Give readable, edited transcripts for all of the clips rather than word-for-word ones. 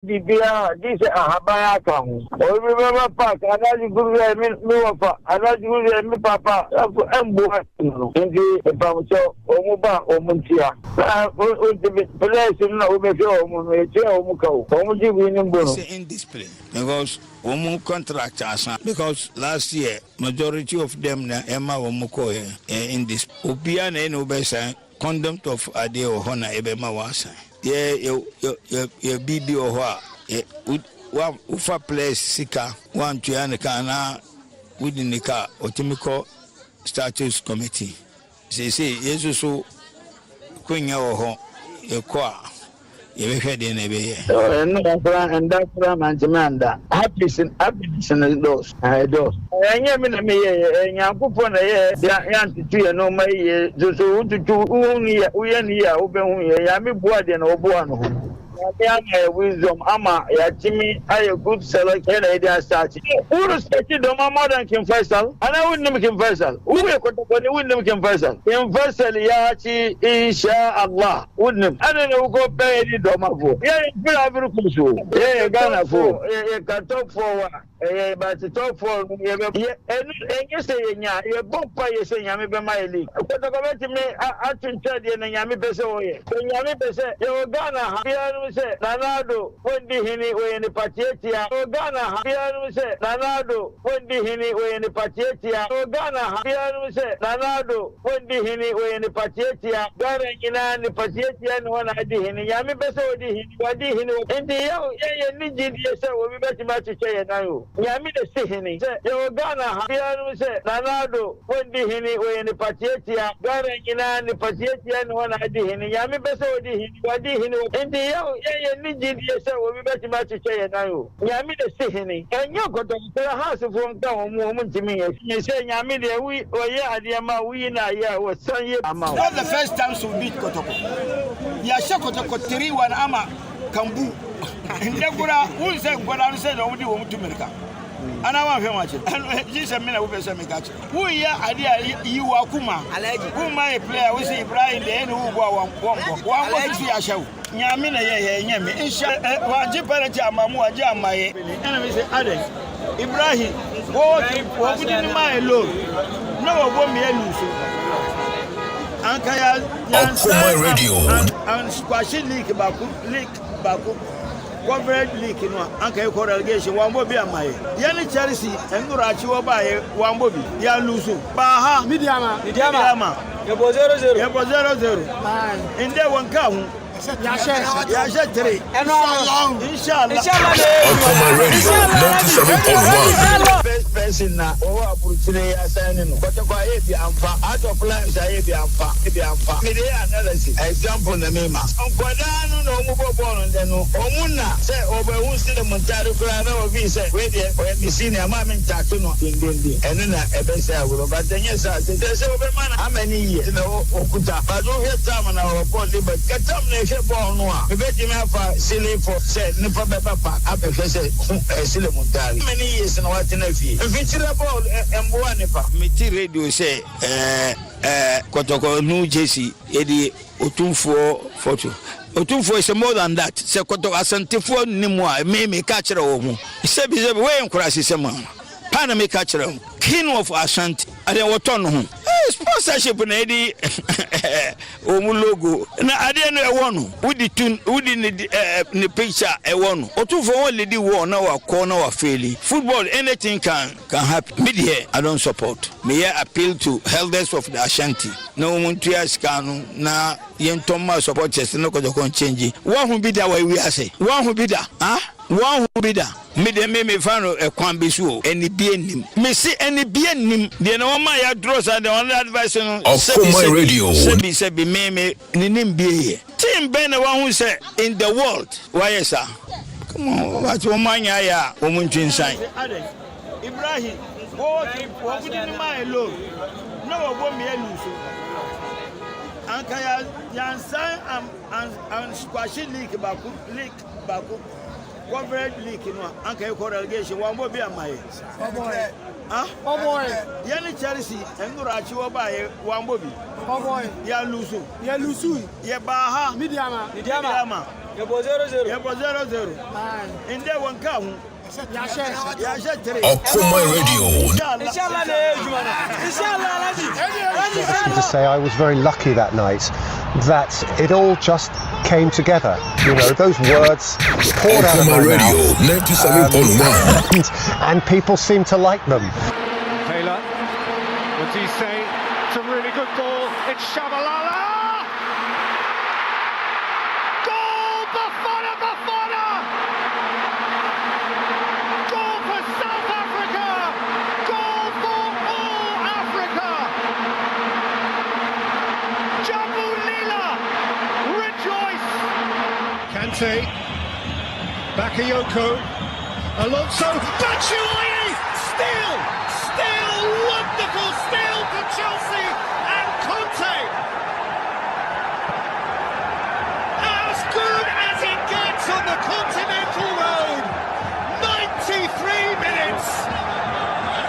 Bibia, this Habaya come. Or remember Park, another good me, another me, Papa, and boy, and the Pamucho, Omuba, Omuntia. Indiscipline because woman contractors because last year majority of them na Emma Womuko in this Obiana no besa contempt of ade or honor ebema wasa. Ye bibi or wa ufa place sika one to yana within the car Otimiko Status Committee. Say Jesus so Queen Yaho a qua. You heard in a way. And that's Manjamanda. Happiness and those. I do. And Yamin, and Yakupon, Yanti, no, my year, just to only we are here, open Yami Board and Obuano. Wisdom, Ama, Yachimi, I a good selection, I started. Who respected the more than Kim Faisal? And I wouldn't make him Faisal. Who wouldn't make him Faisal? Kim Faisal, Yachi, Insha Allah, wouldn't. I don't know, go pay the Domavo. Yeah, very cool. Yeah, Ghana for a cut off for but to talk for and you say, you're both by you saying, I'm a my league. But the me, I can tell you, and Yami Beso, Yami Beso, you're Ghana, say, Nanado, when the Hini way in the Pachetia, Ghana, Piano say, Nanado, when the Hini way in the Pachetia, Ghana, Piano say, Nanado, when the Hini way in the Pachetia, Ghana in the Pachetia, and one I did Hini, Yami Beso, the Hini, what did Hini, and the Niji, yourself will be better much to say now. Yami the Sihini, say, Ghana, Piano say, Nanado, when the Hini way in the Pachetia, Ghana in the Pachetia, and one I did Hini, Yami Beso, the Hini, what did Hini, and the Niji, yourself will be better much to say now. Yami the Sihini, and you got to the house of one woman to me. You say, Yami, we, or yeah, the amount we in a year was some year amount. Not the first time to meet Kotoko. Yashakotoko 3-1 Ama Kambu. And Debora, who said, what I said, only woman to America. And I want to watch it. And this a minute over some catch. Who here idea you are Kuma? Who my player was Ibrahim, the end who go one see a show. Yamina, Yami, Insha, Wajiparaja, Mamma Jama, enemy say, Ade, Ibrahim, what would you my alone? No, won't be a loose. Ankaya, Okoman Radio, and squashing leak Baku. Coverage leak in Uncle Correlation, one bobby am I. Yanni Chelsea and Gurachi by one bobby. Yalusu. Baha, Midiama, it was 0-0. In there one count. Yasha 3. Inshallah. Okoman Radio, 97.1. First person now, today I sign but out of lines, I be amfa. Media analysis, example, the Mima. Unquadano, no move on, and then Omuna, say, over who see the Montaro Grano of Visa, where we see a mammy Tatuno in Dindi, and then a Bessa will, but then yes, I said, there's over man, how many years in the Okuta, but don't get time on our body, but get some nation born noir. We bet him have a silly for said, Nipa Papa, up a silly Montari. Many years in what in a fee. If it's about and one, Miti radio say, Kotoko, New Jersey, Eddie Otumfo photo. Otumfo is more than that. Se Kotoko Asantifo Nimwa, me catch a woman. Sabi way in crisis a man. Panama catch a king of Ashanti. I don't want to sponsorship in Eddie Omulogo. And I didn't know one with the tune, within the picture. A one or two for only the war now, corner or fairly. Football, anything can happen. Media, I don't support. May I appeal to elders of the Ashanti. No one to ask na yen Thomas supporters, no can change. One who be that way we are say. One who be that, huh? One who be that. Me de me fan a kwambisu any bien me see any bien the no my draws and the only advice on Okoman Radio say me nim be team ben one who say in the world why sir come on what woman ya woman inside Ibrahim what would you my alone no won't be a loose Ankaya Yansan and squashing leak Baku Coverage leak in Uncle Correlation, one will be a my. Oh boy, Yanni Chelsea and Gurachi by one bobby. Oh boy, Yalusu, Yabaha, Midiama, Yebo 0-0. In there one come. Akuffo Radio. To say I was very lucky that night that it all just came together. You know, those words poured out of my Akuffo Radio, mouth, 97.1. and people seem to like them. Taylor, what's he say? It's a really good ball. It's Shabalala. Goal, Bafana! Goal for South Africa. Goal for all Africa. Jabulila, rejoice. Kante, Bakayoko, Alonso, Batshuayi, still, wonderful steal for Chelsea and Conte. As good as it gets on the Continental Road. 93 minutes,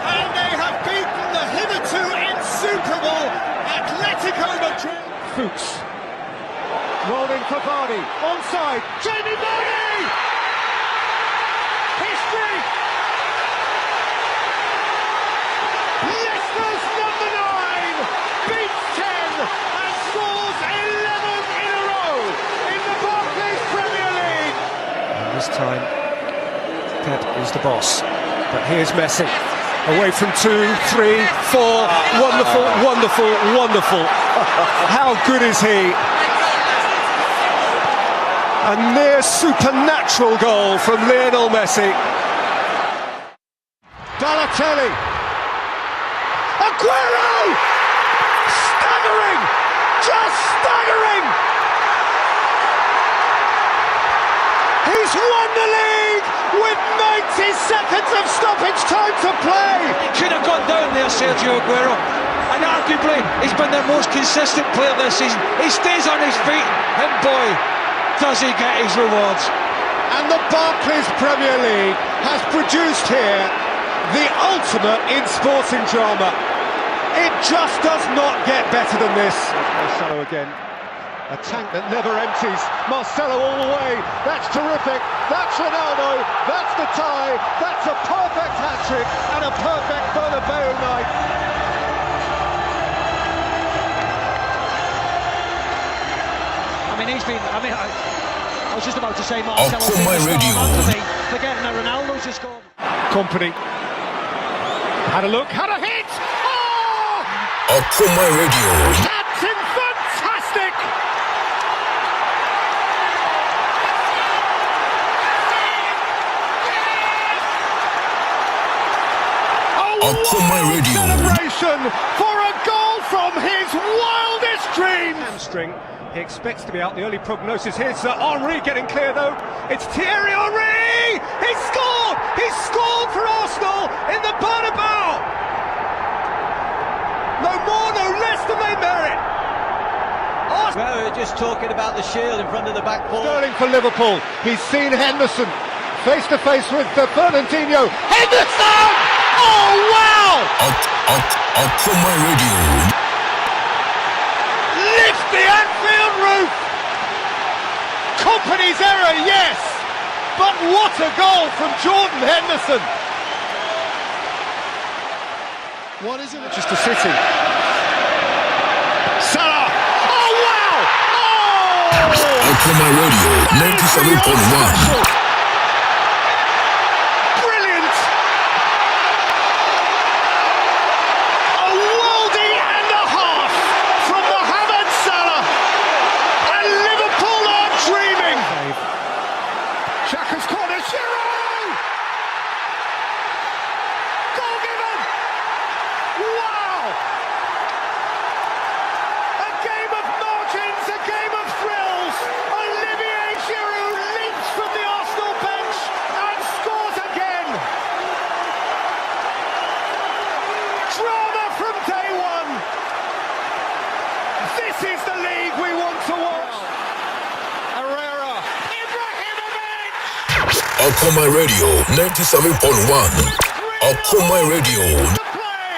and they have beaten the hitherto insuperable Atletico Madrid. Fuchs, rolling for Vardy, onside, Jamie Vardy! History! Leicester's number 9 beats 10 and scores 11 in a row in the Barclays Premier League. And this time, Pep is the boss. But here's Messi, away from 2, 3, 4. Wonderful. How good is he? A near supernatural goal from Lionel Messi. Balotelli. Aguero! Staggering! Just staggering! He's won the league with 90 seconds of stoppage time to play! He could have gone down there, Sergio Aguero, and arguably he's been the most consistent player this season. He stays on his feet, and boy, does he get his rewards. And the Barclays Premier League has produced here the ultimate in sporting drama. It just does not get better than this. Marcelo again. A tank that never empties. Marcelo all the way. That's terrific. That's Ronaldo. That's the tie. That's a perfect hat-trick and a perfect Bernabeu night. I was just about to say Marcelo. Akuffo Radio. Forgetting that Ronaldo's just scored. Company. Had a look. Had a hit. Oh! Akuffo Radio. That's fantastic. Akuffo Radio. Celebration for a goal from his wildest dream. Hamstring. He expects to be out. The early prognosis. Here's Henry getting clear though. It's Thierry Henry. He scored. He scored for Arsenal in the Bernabeu. No more, no less than they merit. Well, we're just talking about the shield in front of the back four. Sterling for Liverpool. He's seen Henderson face to face with Fernandinho. Henderson! Oh wow! Akuffo Radio. Lifts the Anfield roof. Company's error, yes, but what a goal from Jordan Henderson. What is it? Manchester City. Salah. Oh wow! Oh! Akuffo Radio 97.1. Brilliant! A worldie and a half from Mohamed Salah, and Liverpool are dreaming. Xhaka's corner, Giroud! Goal given! Wow! A game of margins, a game of thrills. Olivier Giroud leaps from the Arsenal bench and scores again. Drama from day one. This is the league we want to watch. Herrera. Ibrahimovic. Akuffo Radio 97.1. Akuffo Radio. The play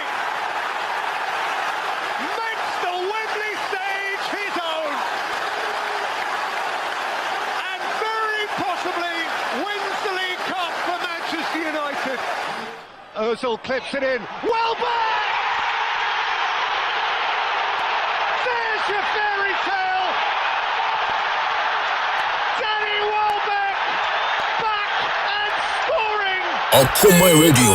makes the Wembley stage his own. And Ozil clips it in. Welbeck! There's your fairy tale! Danny Welbeck back and scoring! Okoman Radio.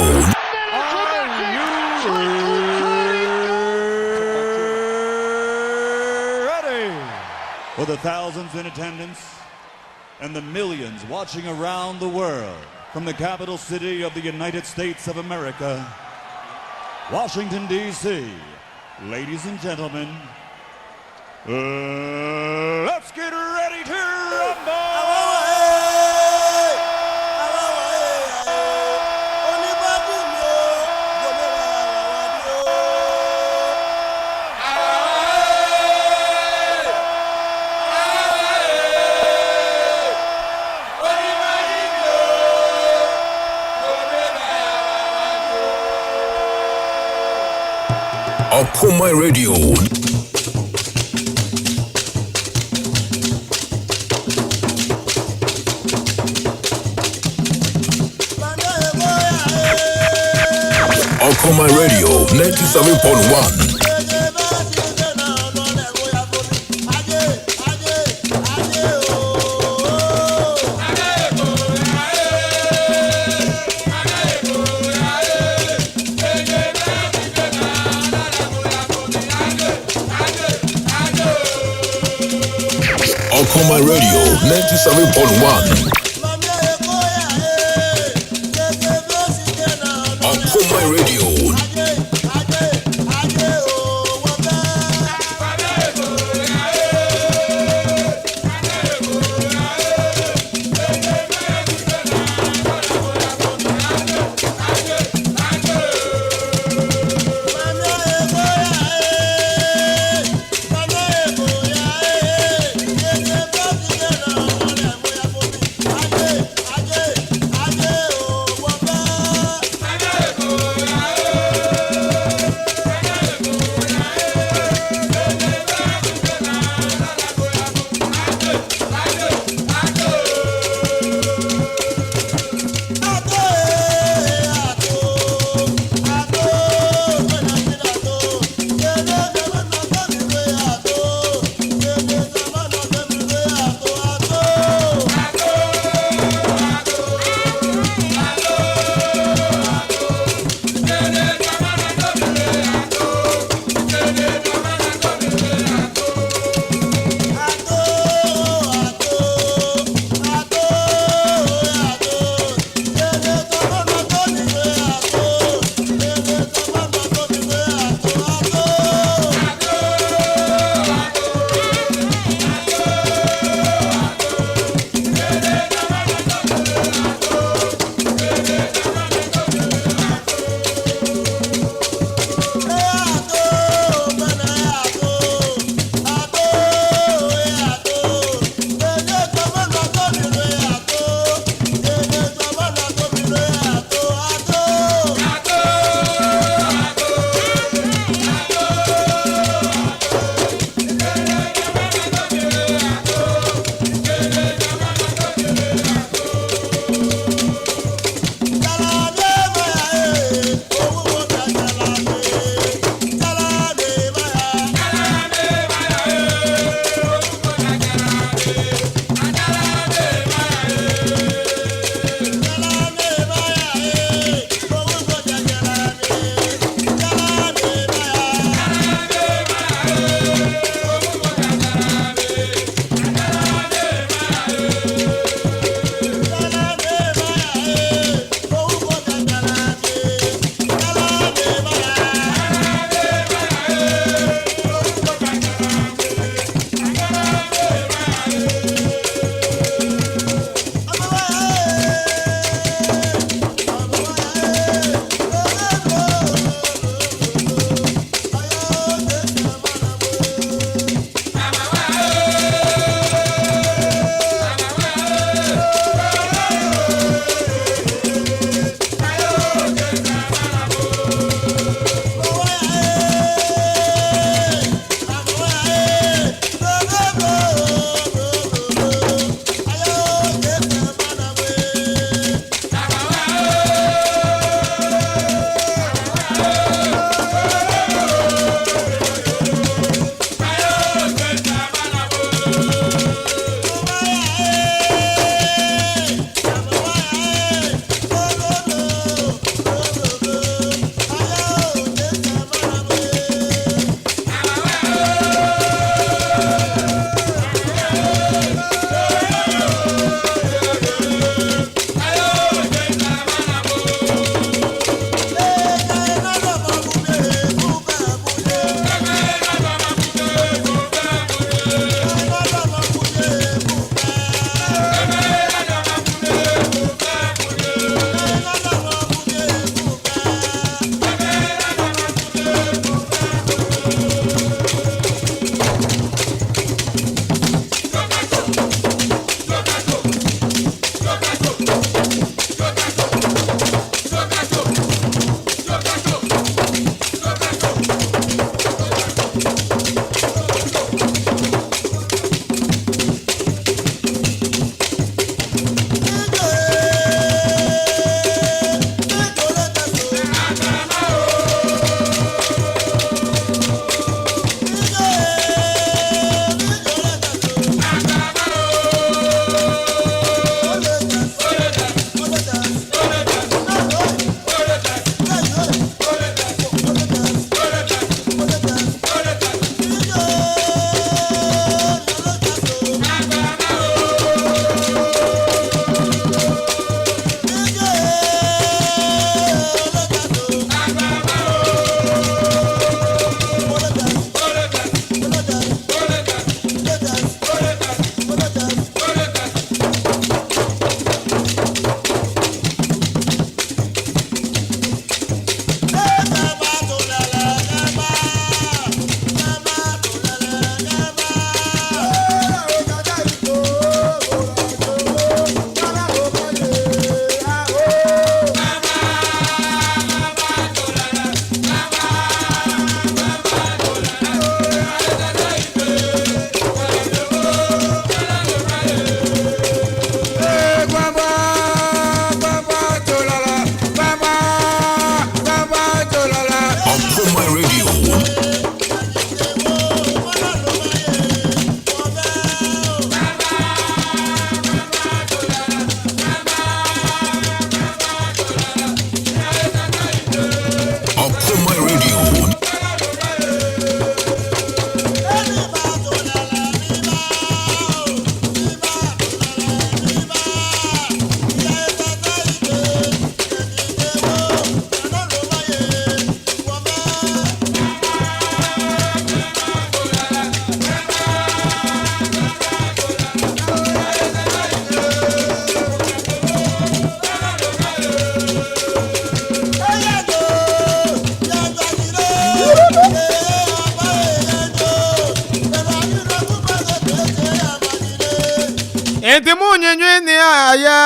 For the thousands in attendance and the millions watching around the world from the capital city of the United States of America, Washington, D.C. Ladies and gentlemen, let's get ready to rumble! Okoman Radio. Okoman Radio 97.1. Okoman Radio 97.1. Okoman Radio.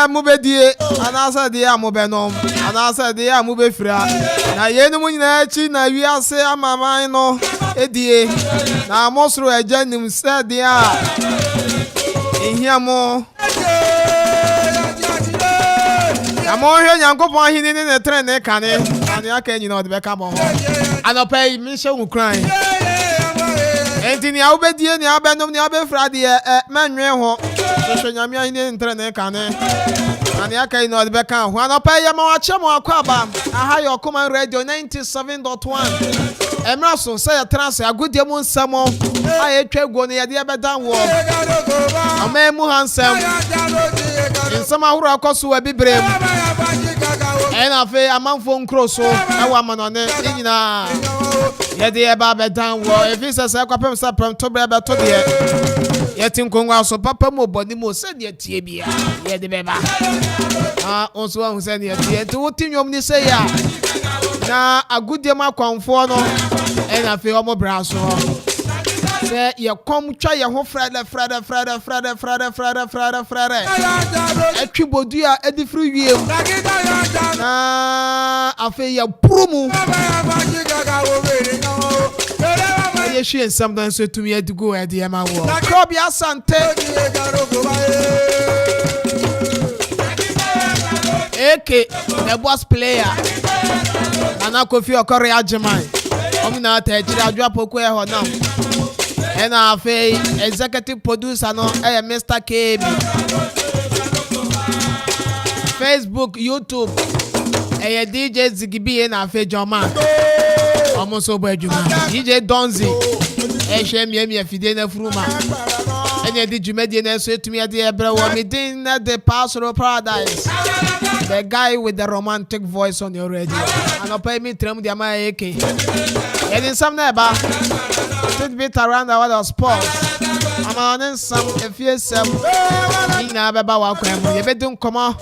mubedie anasa de amobenom anasa de amubefira na yenum nyina chi na wiase amaman no edie na amosro ajanim se de a ehiamo amohwe nyankopon ahini ne tre ne kane ane aka nyina ode beka bo ho anopai mi hye ukran enti ni awbedie ni abenom ni abefra de manwe ho so nyame ahini tre ne kane ane aka nyina ode beka ho anopai ya ma wache mo akwaba aha yo Okoman radio 97.1 emraso say ya trance agudie mu nsamo aye twego ne yede bedan wo amemu hansam nsama huru akoso abibrem ena fe Amanfo nkroso ewa manone nyina yede eba bedan wo efisa say Akuapem sa pram to bre beto de yeti nkongwa so papa mo boni mo se de tie bia yede beba onso hu se de tie to tinwom ni se ya na agudie ma kwanfo no ena fe omo braso se ye kom twa ye ho frede etwibodu a edifru wiem na afe ye promu ye hwe nsam dan so tumi adigo ade ye ma wo krobi asante eke the boss player ana kofi okore ajeman omina ta ejira adwa poku e ho now ena afi executive producer no Mr. KB Facebook YouTube DJ Zigibi na afi Joma omoso bo adwuma DJ Donzi hwe miemi afide na fruma enya di dwumadi na so etumi ade ebre wo midin na the pastoral paradise. The guy with the romantic voice on your radio. And I'll pay me tram the my AK. And in some neighbor, sit bit around the world of sports. I'm on some if you some in Ababa Wakwem. You better come on.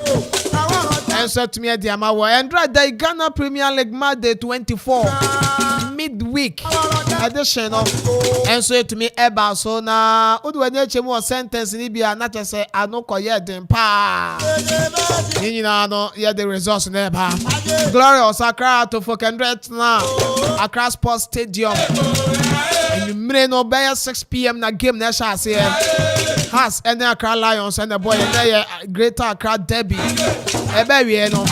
And so to me at the Amawa and right the Ghana Premier League Monday 24 midweek edition of and so to me eba so na udwenye mo sentence ni bia na chese anoko ye den pa ni na no ye the results na eba glorious Accra to Fokendret na Accra Sports Stadium and you mre no by 6 p.m. na game na sha se has and Accra Lions and the boy na Greater Accra Derby ebe we no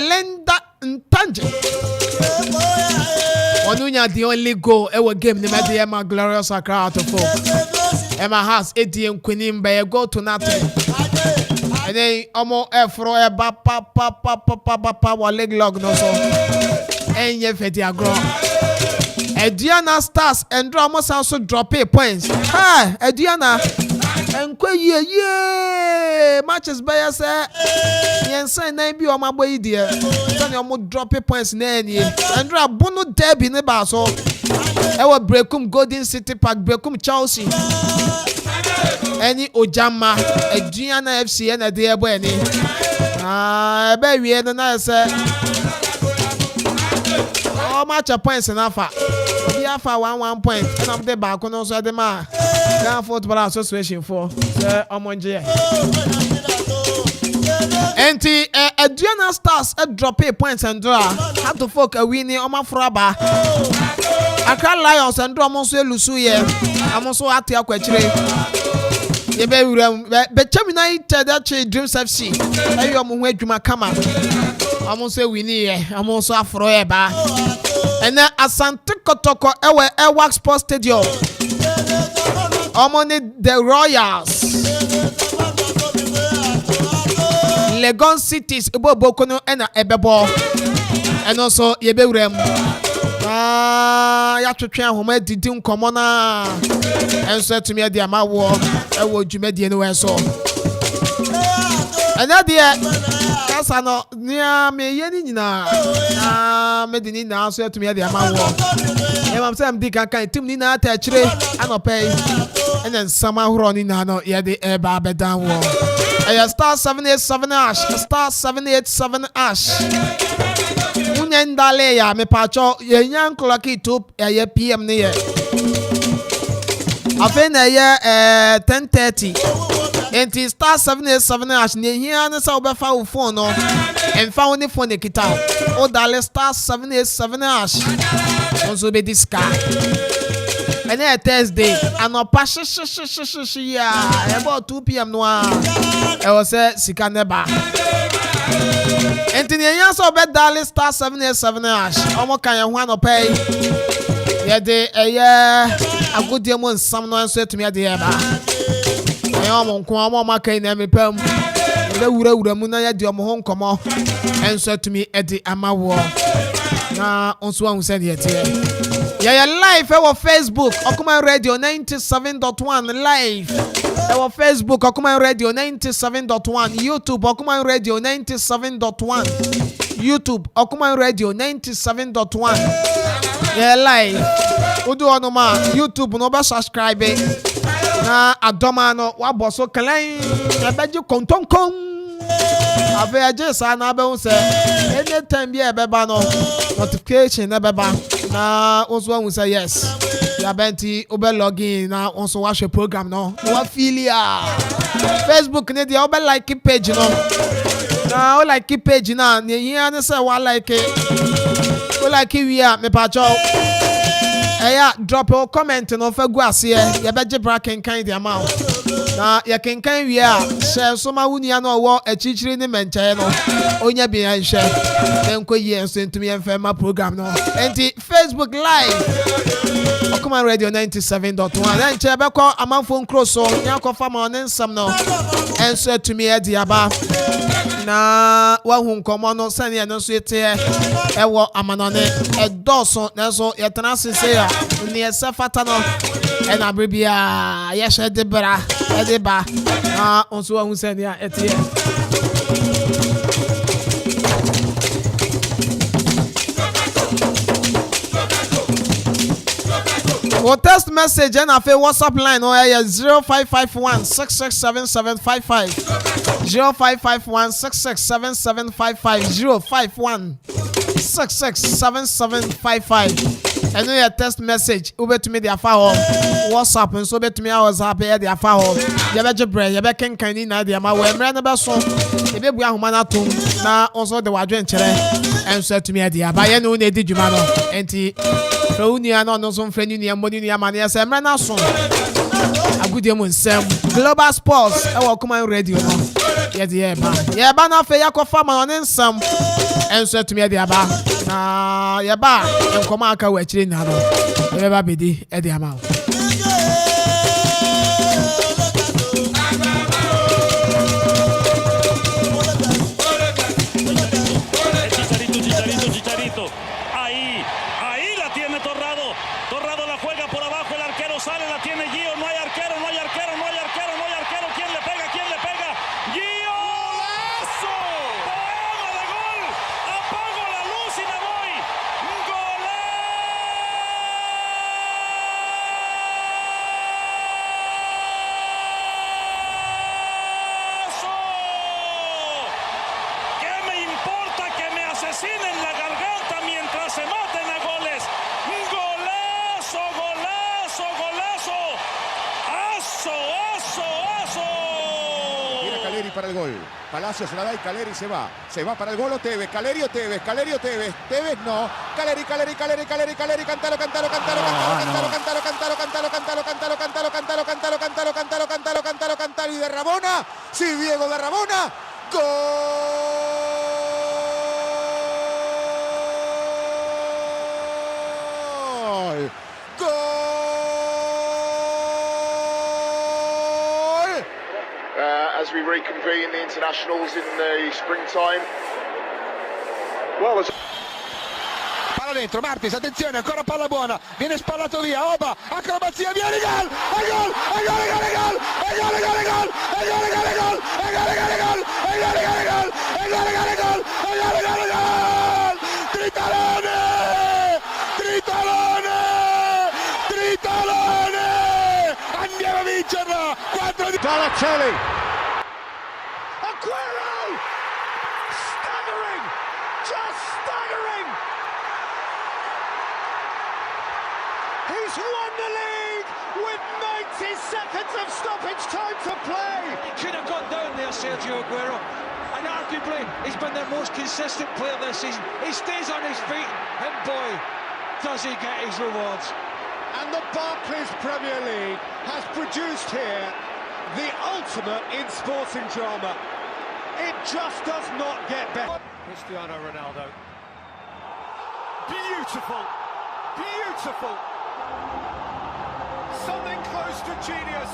Linda Ntanje Onunya the only goal ever game the Medi Emma Glorious Accra to folk. Emma has 80 Queenim by a goal to nothing. And then Omo Efro papa leg log no so. And ye fetia grow. Ediana Stars and drama also drop a points. Ha Ediana and ye matches by us yensa na bi o magbo idie so na o drop points na anie andra bunu derby ne ba so e wo Brekum Golden City Park Brekum Chelsea any Ojama Aduana FC na de ebo ani e ba wie no na se o match points na fa bi afa 1 point and am de ba ko no so de ma Ghana Football Association for omonje Enti Adriana Stars drop a points and draw. How to folk a winning on my fraba. Accra Lions and draw Monsieur Lusuye. I'm also at your question. You be United that Dreams FC. I am on way to my camera. I'm also winning. I'm also a forever. And then Asante Kotoko Ewa Sports Stadium. I'm on the Royals. Legon Cities Bokono and Ebebo and also Yebewrem ya twetwe ahoma didin komona and so to me dia mawo e wo dwumadi ne we so and that there kasa no nia me ye ni nyina me dini na so to me dia mawo e mam say am di kan tim ni na ta kire anopay and then sama horo ni na no ye de e ba bedan wo star 787 ash star 787 ash Unyendale ya me pacho ye nyan clock to ye PM ne ye afena ye 10:30 enti star 787 hash ne hia ne sa obefa wo phone no emfa wo ne phone e kita o dale star 787 hash onso be diska ene Thursday anopa shi ya about 2 p.m. no e wo se sika neba enti ne hia so be dale star 787 hash omo kan ye ho anopa ye de agodie mo nsam no enso etumi ade ye ba ayo mo nko amo makai na mepam be wura mu na ye de omo ho nkomo enso etumi ade amawo na onso hu se de tie ya live e wo Facebook Okoman Radio 97.1 live e wo Facebook Okoman Radio 97.1 YouTube Okoman Radio 97.1 YouTube Okoman Radio 97.1 yeah live udu onoma YouTube no ba subscribe na adoma no wa boso kan e beji kontonkon ave aje sa na be un se anytime be e beba no notification na beba na onso un say yes ya benti obe login na onso wa share program no wa filia Facebook ne dia obe like page no na o like page na ne hia ne say wa like o like we are me pa cho drop a comment no fa gu ase ye beje bra kenkan di amount na ye kenkan wi a share so ma wuni na owo achichiri ni menche no onya bi an share enko yi enso ntumi enfa ma program no enti Facebook live Okoman Radio 97.1 na nche be ko Amanfo nkro so nya ko fa ma nsam no enso atumi e di aba na wa hu nkomo no sane no so ete ewo amanone edoso na so yetena sese ya ni esafata no e na bibia ye hye de bra e de ba na onso wa hu sane ya ete or text message and a WhatsApp line or 0551 667755 0551 667755 051 667755 and then a text message over to me the WhatsApp and so bet me I was happy at the afar you better bread you better can in the ama we mra na be so e be bua homa na tom na also the wadwen kire and so to me at the aba ye no na di djuma no enti Raunia no so mfreni ni amoni ni amane ya semra na so agudie mu nsem Global Sports e wo Okoman Radio no ye de ye ba na fe yakofa ma no nsem enso atumi ye de aba na ye ba enkoma aka wa chire na no ye ba bedi e de ama para el gol. Palacio se la da y Caleri se va para el gol o Tevez, Caleri o Tevez, Tevez no, Caleri, cantalo y de Rabona, sí, Diego de Rabona, gol. As we reconvene the internationals in the springtime. Well, palla dentro, Martis, attenzione, ancora palla buona, viene spallato via, Oba, acrobazia, viene gol, Tritalone, andiamo a vincerla, 4 di Balotelli. Aguero! Staggering! Just staggering! He He's won the league with 90 seconds of stoppage time to play. He could have gone down there, Sergio Aguero. And arguably, he's been their most consistent player this season. He stays on his feet, and boy, does he get his rewards. And the Barclays Premier League has produced here the ultimate in sporting drama. It just does not get better. Cristiano Ronaldo. Beautiful, beautiful. Something close to genius.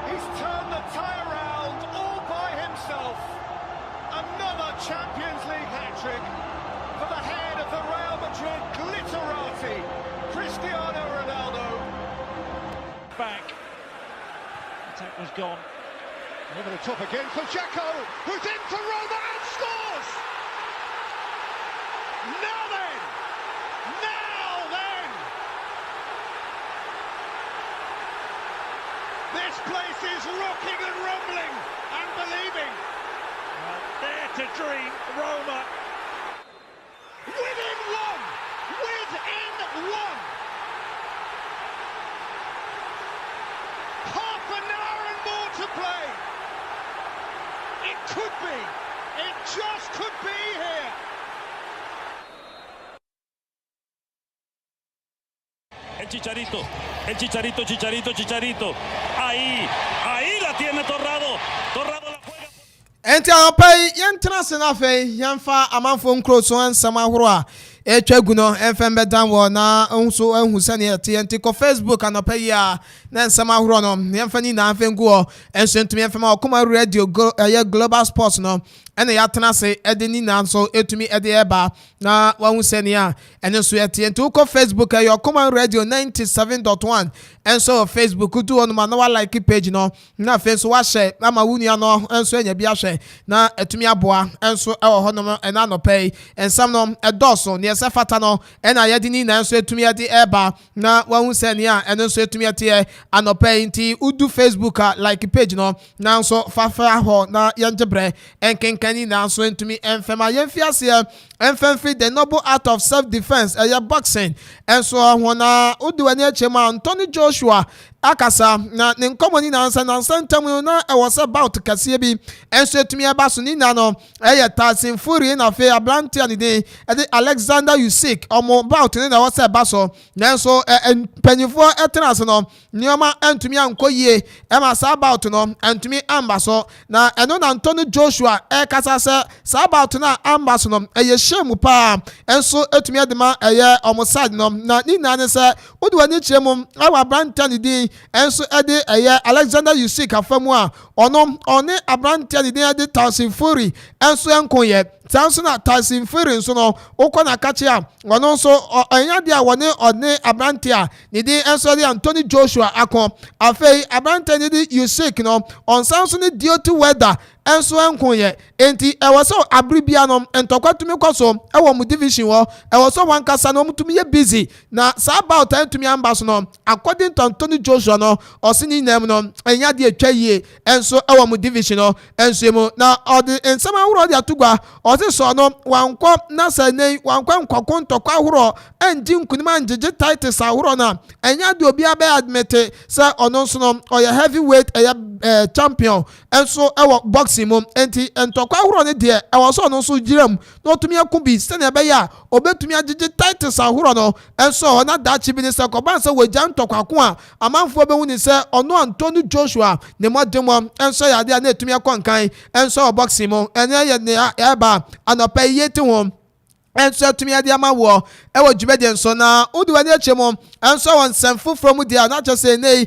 He's turned the tie around all by himself. Another Champions League hat-trick for the head of the Real Madrid glitterati, Cristiano Ronaldo. Back. Attack was gone. Over the top again for Dzeko, who's in for Roma and scores! Now then! This place is rocking and rumbling and believing. Dare to dream, Roma. Within one! Half an hour and more to play. It could be. It just could be here. El Chicharito. Ahí la tiene Torrado la juega. Enti apai yentra senafe yemfa amanfo nkro so ansama horo a etwa no emfembe dan wo na nso ahu sane enti ko Facebook anopai a na nsama horo no yemfa ni na afengu enso ntumi emfema Okoman radio global sports no ene ya tena se edeni na nso etumi ede eba na wahu sane a ene so enti ko Facebook Okoman radio 97.1 enso Facebook do on ma na wa like page no na face wa share ama wunia no enso enya bia hwe na etumi aboa enso ewo ho no ena no pay ensam no edoso ne se fata no ena yedini na enso etumi ade eba na wahu sane a ene enso etumi ate anopay nti udu Facebook like page no na enso fafa ho na yenjebre enkenkani na enso etumi enfema yemfiase enfemfi the noble art of self defense boxing enso ho na udu ani achema Anthony Joshua akasa na ne nkomoni na ansa ntamu na was about kase bi enso etumi eba so ni na no Tyson Fury na fe ablante ani de Alexander Usyk omo about ni na was eba so na enso panyifo etena so no nioma antumi ankoyie ema sa about no antumi amba so na eno na Anthony Joshua kasa se sa about na amba so no shemu pa enso etumi adema omo side no na ni na ne se odu ani chiremu awa ablante ani de enso ede Alexander Usyk afamu a one abrante ade ede Tyson Fury enso enkoye tanso na Tyson Fury nso no okona kache a ono nso enya de a one abrante a ne de enso de Anthony Joshua akon afei abrante ne de Usyk no onsanso ne Deontay Wilder enso enkoye enti ewoso abribia no entokwatumi kwaso ewo mu division wo ewoso wankasa no mutumi ye busy na sa about entumi ambaso no according to Anthony Joshua no osini nem no enya de atwa yie enso ewo mu division no enso mu na odi ensama huro de atugwa odi so no wankọ na sanei wankọ nkọkọ ntọkọ ahuro enji nkunima njije titles ahuro na enya de obi abe admit say ono nso no oya heavyweight champion enso ewo boxing mu enti ntọkọ ahuro ne de ewo so ono nso jiram no tumi akubi sene be ya obetumi ajije titles ahuro no enso na dachi bi ne se ko ban se weja ntọkọ ako a amanfo be hu ni se ono Anthony Joshua ne modemo enso ya de na etumi akonkan enso boxing mu enya ye ne eba anopay yeti hom enso tumi ade amawo ewo djubede nso na uduwani echemo enso won semfu from dia na just say nei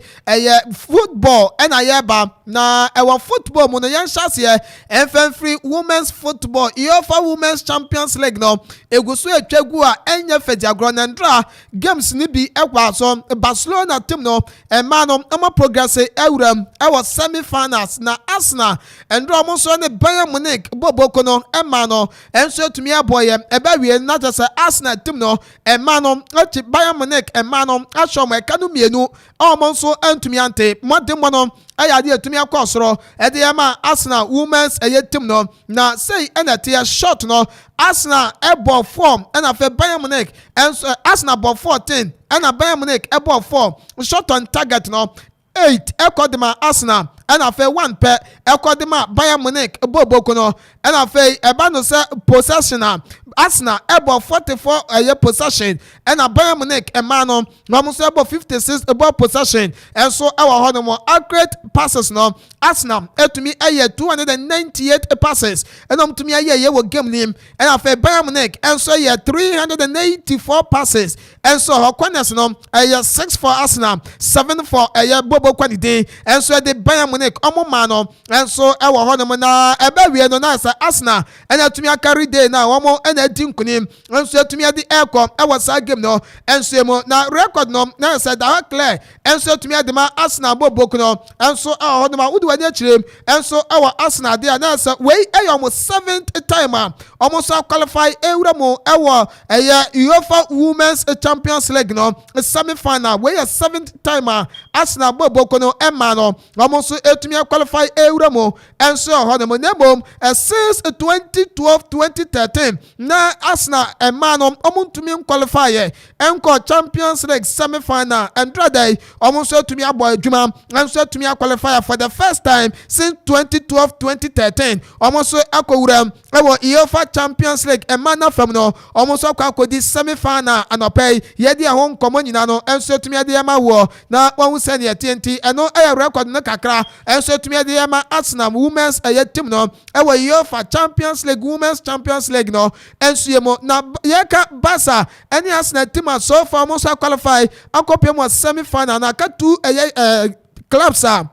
football ena yeba na ewo football mu no yen hase free women's football UEFA Women's Champions League no egusu etwagu a enye fediagro na ndra games ni bi ekwa so Barcelona team no ema no ama progress ewuram ewo semi finals na Arsenal ndra mo so ne Bayern Munich boboko no ema no enso tumi aboye ebe wie na just Arsenal team no ema no achi Bayern Munich ema no asho mo ekanu mienu omo so antumi ante modemo no ɛyɛ adeɛ atumi akɔ soro ɛde yɛma Arsenal women's ɛyɛ team no na sei ɛna ɛteɛ short no Arsenal ɛbɔ 4 ɛna afei Bayern Munich ɛnso Arsenal bɔ 14 ɛna Bayern Munich ɛbɔ 4 shot on target no 8 ɛkɔdema Arsenal ɛna afei 1 pɛ ɛkɔdema Bayern Munich ɛbɔ no ɛna afei ɛba no sɛ possession a Arsenal ɛbɔ 44 ɛyɛ possession ɛna Bayern Munich ɛma no na ɔmo nso ɛbɔ 56 ɛbɔ possession ɛnso ɛwɔ hɔ no mo accurate passes no Arsenal ɛtumi ɛyɛ 298 passes ɛna ɔmo tumi ɛyɛ wɔ game nim ɛna afei Bayern Munich ɛnso ɛyɛ 384 passes ɛnso hɔ corners no ɛyɛ 6 for Arsenal 7 for ɛyɛ bobo kwadidi ɛnso ɛde Bayern Munich ɔmo ma no ɛnso ɛwɔ hɔ no mo na ɛbɛ wie no na sɛ Arsenal ɛna tumi akari day na ɔmo ɛna ɛdi nkunim ɛnso ɛtumi ɛde ɛkɔ ɛwɔ saa game no ɛnso emu na record no na sɛ daha clear ɛnso ɛtumi ɛde ma Arsenal bobo no ɛnso ɛwɔ hɔ no ma wodi wadi akyerɛ ɛnso ɛwɔ Arsenal de a na sɛ wei ɛyɛ ɔmo 7th time a ɔmo so qualify ewura mo ɛwɔ ɛyɛ UEFA Women's Champions League no semi final wei yɛ 7th time a Arsenal bobo no ɛma no ɔmo so ɛtumi qualify ewura mo ɛnso ɛwɔ hɔ no mo na mmom since 2012-2013 na Arsenal ɛma no ɔmo ntumi qualify yɛ ɛnkɔ Champions League semi final ɛndrada ɔmo so ɛtumi abɔ adwuma ɛnso ɛtumi qualify for the first time since 2012-2013 ɔmo so akɔwura ɛwɔ UEFA Champions League ɛma na fam no ɔmo so akɔdi semi final anɔpɛ yɛdi ɛho nkɔmɔ nyina no ɛnso ɛtumi ɛde ɛma wɔ na wɔn sɛ ne TNT ɛno ɛyɛ record no kakra ɛnso ɛtumi ɛde ɛma Arsenal women's ɛyɛ team no ɛwɔ UEFA Champions League Women's Champions League no ɛnso yɛ mo na yɛka Barca ɛne Arsenal team a so far ɔmo so qualify akɔpem wɔ semi final na aka 2 ɛyɛ clubs a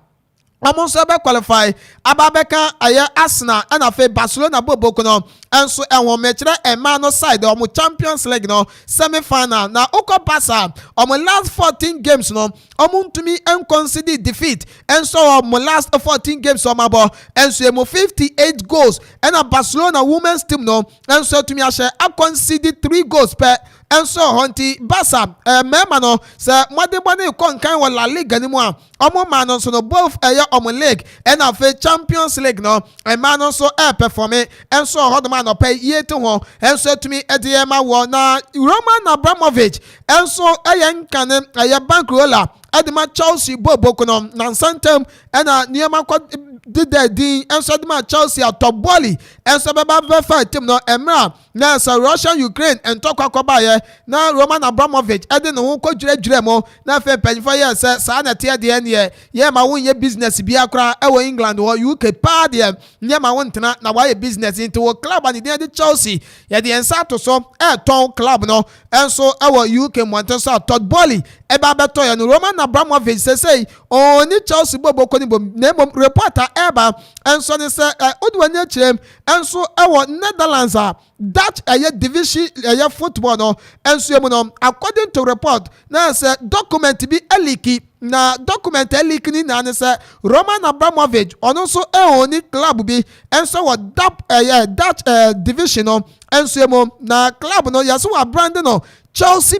ɔmo nso bɛ qualify ababɛka ɛyɛ Arsenal ɛna afei Barcelona bobo no ɛnso ɛwɔ mɛkyerɛ ɛma no side ɔmo Champions League no semi final na okɔ Barca ɔmo last 14 games no ɔmo ntumi ɛnconsider defeat ɛnso ɔmo last 14 games ɔmo abɔ ɛnso ɛmo 58 goals ɛna Barcelona women's team no ɛnso ɛtumi ahyɛ akɔnsider 3 goals pɛ ɛnso ɔhɔ nti Barca mɛɛma no sɛ mɔdebɔ ne kɔ nkan wɔ La Liga ne mu a ɔmo ma no nso no both ɛyɛ ɔmo league ɛna afei Champions League no ɛma no nso ɛɛpɛfɔme ɛnso ɔhɔ doma anɔpɛ yie te ho ɛnso ɛtumi ɛde ɛma wɔ na Roman Abramovich ɛnso ɛyɛ nkane ɛyɛ bankrola ɛde ma Chelsea bobo no na nsantam ɛna nneɛma kɔ dida din ɛnso ɛde ma Chelsea atɔ bɔɔli ɛnso bɛba bɛfa team no ɛmira na sɛ Russia Ukraine ɛntɔkwa kɔbaayɛ na Roman Abramovich ɛde ne ho kɔdwerɛdwerɛ mu na afei mpanyinfoɔ yɛ sɛ saa na ɛteɛ deɛ neɛ yɛ ma wo nyɛ business bi akora ɛwɔ England wɔ UK paa deɛ nyɛ ma wo ntena na wayɛ business nti wɔ club a ne din de Chelsea yɛde yɛn nsa ato so ɛɛtɔn club no ɛnso ɛwɔ UK mmɔnten so atɔ bɔɔli ɛba abɛtɔ yɛ no Roman Abramovich sɛsɛyi ɔne Chelsea bobo kɔ ne bom na mmom reporter ɛɛba ɛnso ne sɛ ɔde wɔn ani akyerɛm ɛnso ɛwɔ Netherlands a Dutch ɛyɛ division ɛyɛ football no ɛnso emu no according to report na sɛ document bi ɛliki na document ɛliki ni na ne sɛ Roman Abramovich ɔno nso ɛwɔ club bi ɛnso wɔ Dutch division no ɛnso emu na club no yɛsɛ wɔ brand no Chelsea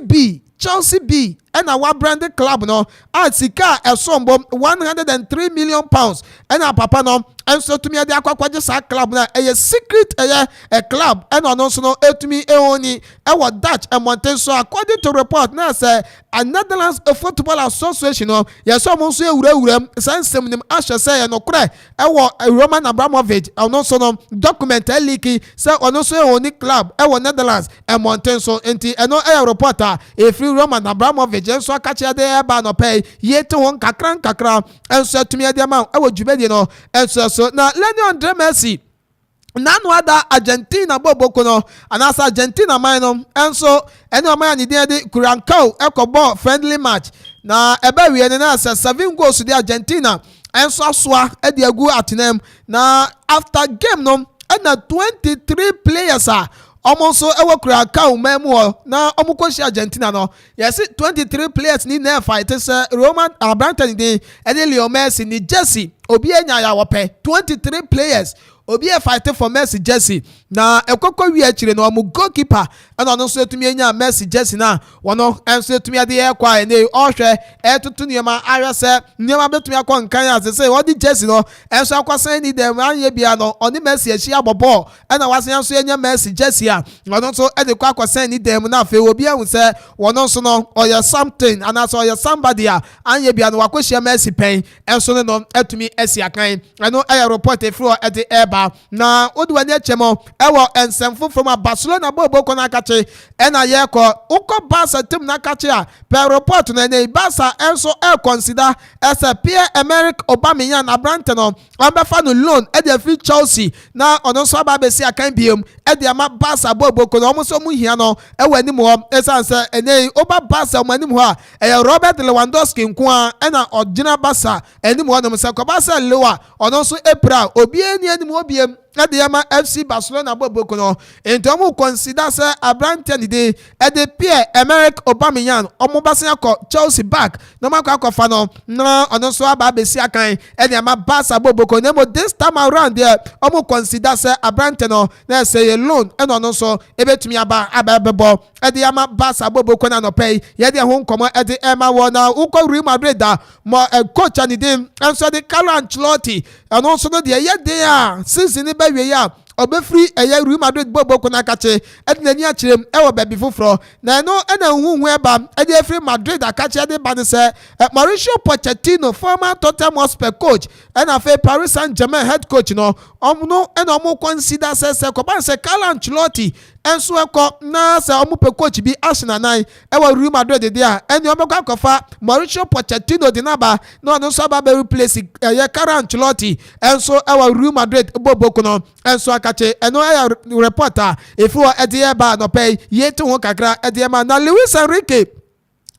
B ɛna wa branded club no a sika ɛsɔmbɔ 103 million pounds ɛna papa no ɛnso tumi ɛde akɔkɔgye saa club na ɛyɛ secret ɛyɛ club ɛna ɔno nso no etumi ɛwɔni ɛwɔ Dutch ɛmɔnten so according to report na sɛ a Netherlands Football Association no yɛsɛ ɔmo nso ewurawura mu saa nsɛm nim ahyɛ sɛ yɛ nokorɛ ɛwɔ Roman Abramovich ɔno nso no document ɛliki sɛ ɔno nso ɛwɔni club ɛwɔ Netherlands ɛmɔnten so nti ɛno ɛyɛ report a efiri Roman Abramovich nso akakyɛ de ɛba no pɛ yɛte ho nkakra ɛnso atumi ɛde ama ɛwɔ dwumadi no ɛnso so na Lionel Messi nanu ada Argentina bobo no anasa Argentina man no ɛnso ɛne ɔman ne din de Curaçao ɛkɔbɔ friendly match na ɛbɛ wie ne na sɛ 7 goals de Argentina ɛnso asoa ɛde agu atenam na after game no ɛna 23 players a ɔmo nso ɛwɔ Curaçao man mu hɔ na ɔmo kɔhyia Argentina no yɛsi 23 players ni na fight sɛ Roman Abramovich din ɛde Lionel Messi ni Jesse obi enya ya wɔpɛ 23 players obi e fight for Messi jersey na ekoko wi akire na omu goalkeeper ana no so etumi enya Messi jersey na wono enso etumi ade e kwa ene ohwe etutu niema ahwese niema betumi akọ nkan asese wodi jersey no enso akwasan ni dem anye bia no oni Messi echi abobo ana wasan enso enya Messi jersey a wono so ede kwa akwasan ni dem na afi obi ehun se wono so no oya something ana so oya somebody a anye bia no wakohia Messi pen enso no etumi esi akan eno e report e fro ede eba na odwani echemo ewo ensemfo from Barcelona bobo ko na kache ena ye ko uko Barca team na kache a per report na ne Barca enso e consider as a Pierre-Emerick Aubameyang abrante no ambefa no loan e dey free Chelsea na ono so ba be si akan biem e dey ama Barca bobo ko no mo so mu hia no e wani mo esanse ene oba Barca mo anim ho a e Robert Lewandowski nko a ena ogina Barca anim ho no mo se ko Barca lewa ono so epra obi eni anim obiem Adiyama FC Barcelona bobo no enti omo consider say abrante ni de de Pierre-Emerick Aubameyang omo basia ko Chelsea back no makwa akọfa no na ono so aba besi akan Adiyama Barca bobo no this time around there omo consider say abrante no na say a loan and ono so ebetumi aba abebo Adiyama Barca bobo na no pay ye de ho nkomo de ema wo na uko Real Madrid da mo coach ani dem and so the Carlo Ancelotti and also no de ye there season we ya obefri eye Real Madrid bobo ko na kache ednani akirem ewo baby foforo na no ena huhu eba ede free Madrid akache de ban se Mauricio Pochettino former Tottenham Hotspur coach ena fe Paris Saint-Germain head coach no omno ena omo consider se ko ban se Carlo Ancelotti enso eko na se omo pe coach bi Arsenal nine ewo Real Madrid de a eni omo kwa kofa Mauricio Pochettino de naba no no so ba be replace eye Carlo Ancelotti enso ewo Real Madrid bobo ko no enso akache eno ya reporter if you ede ba no pay yetu ho kakra ede ma na Luis Enrique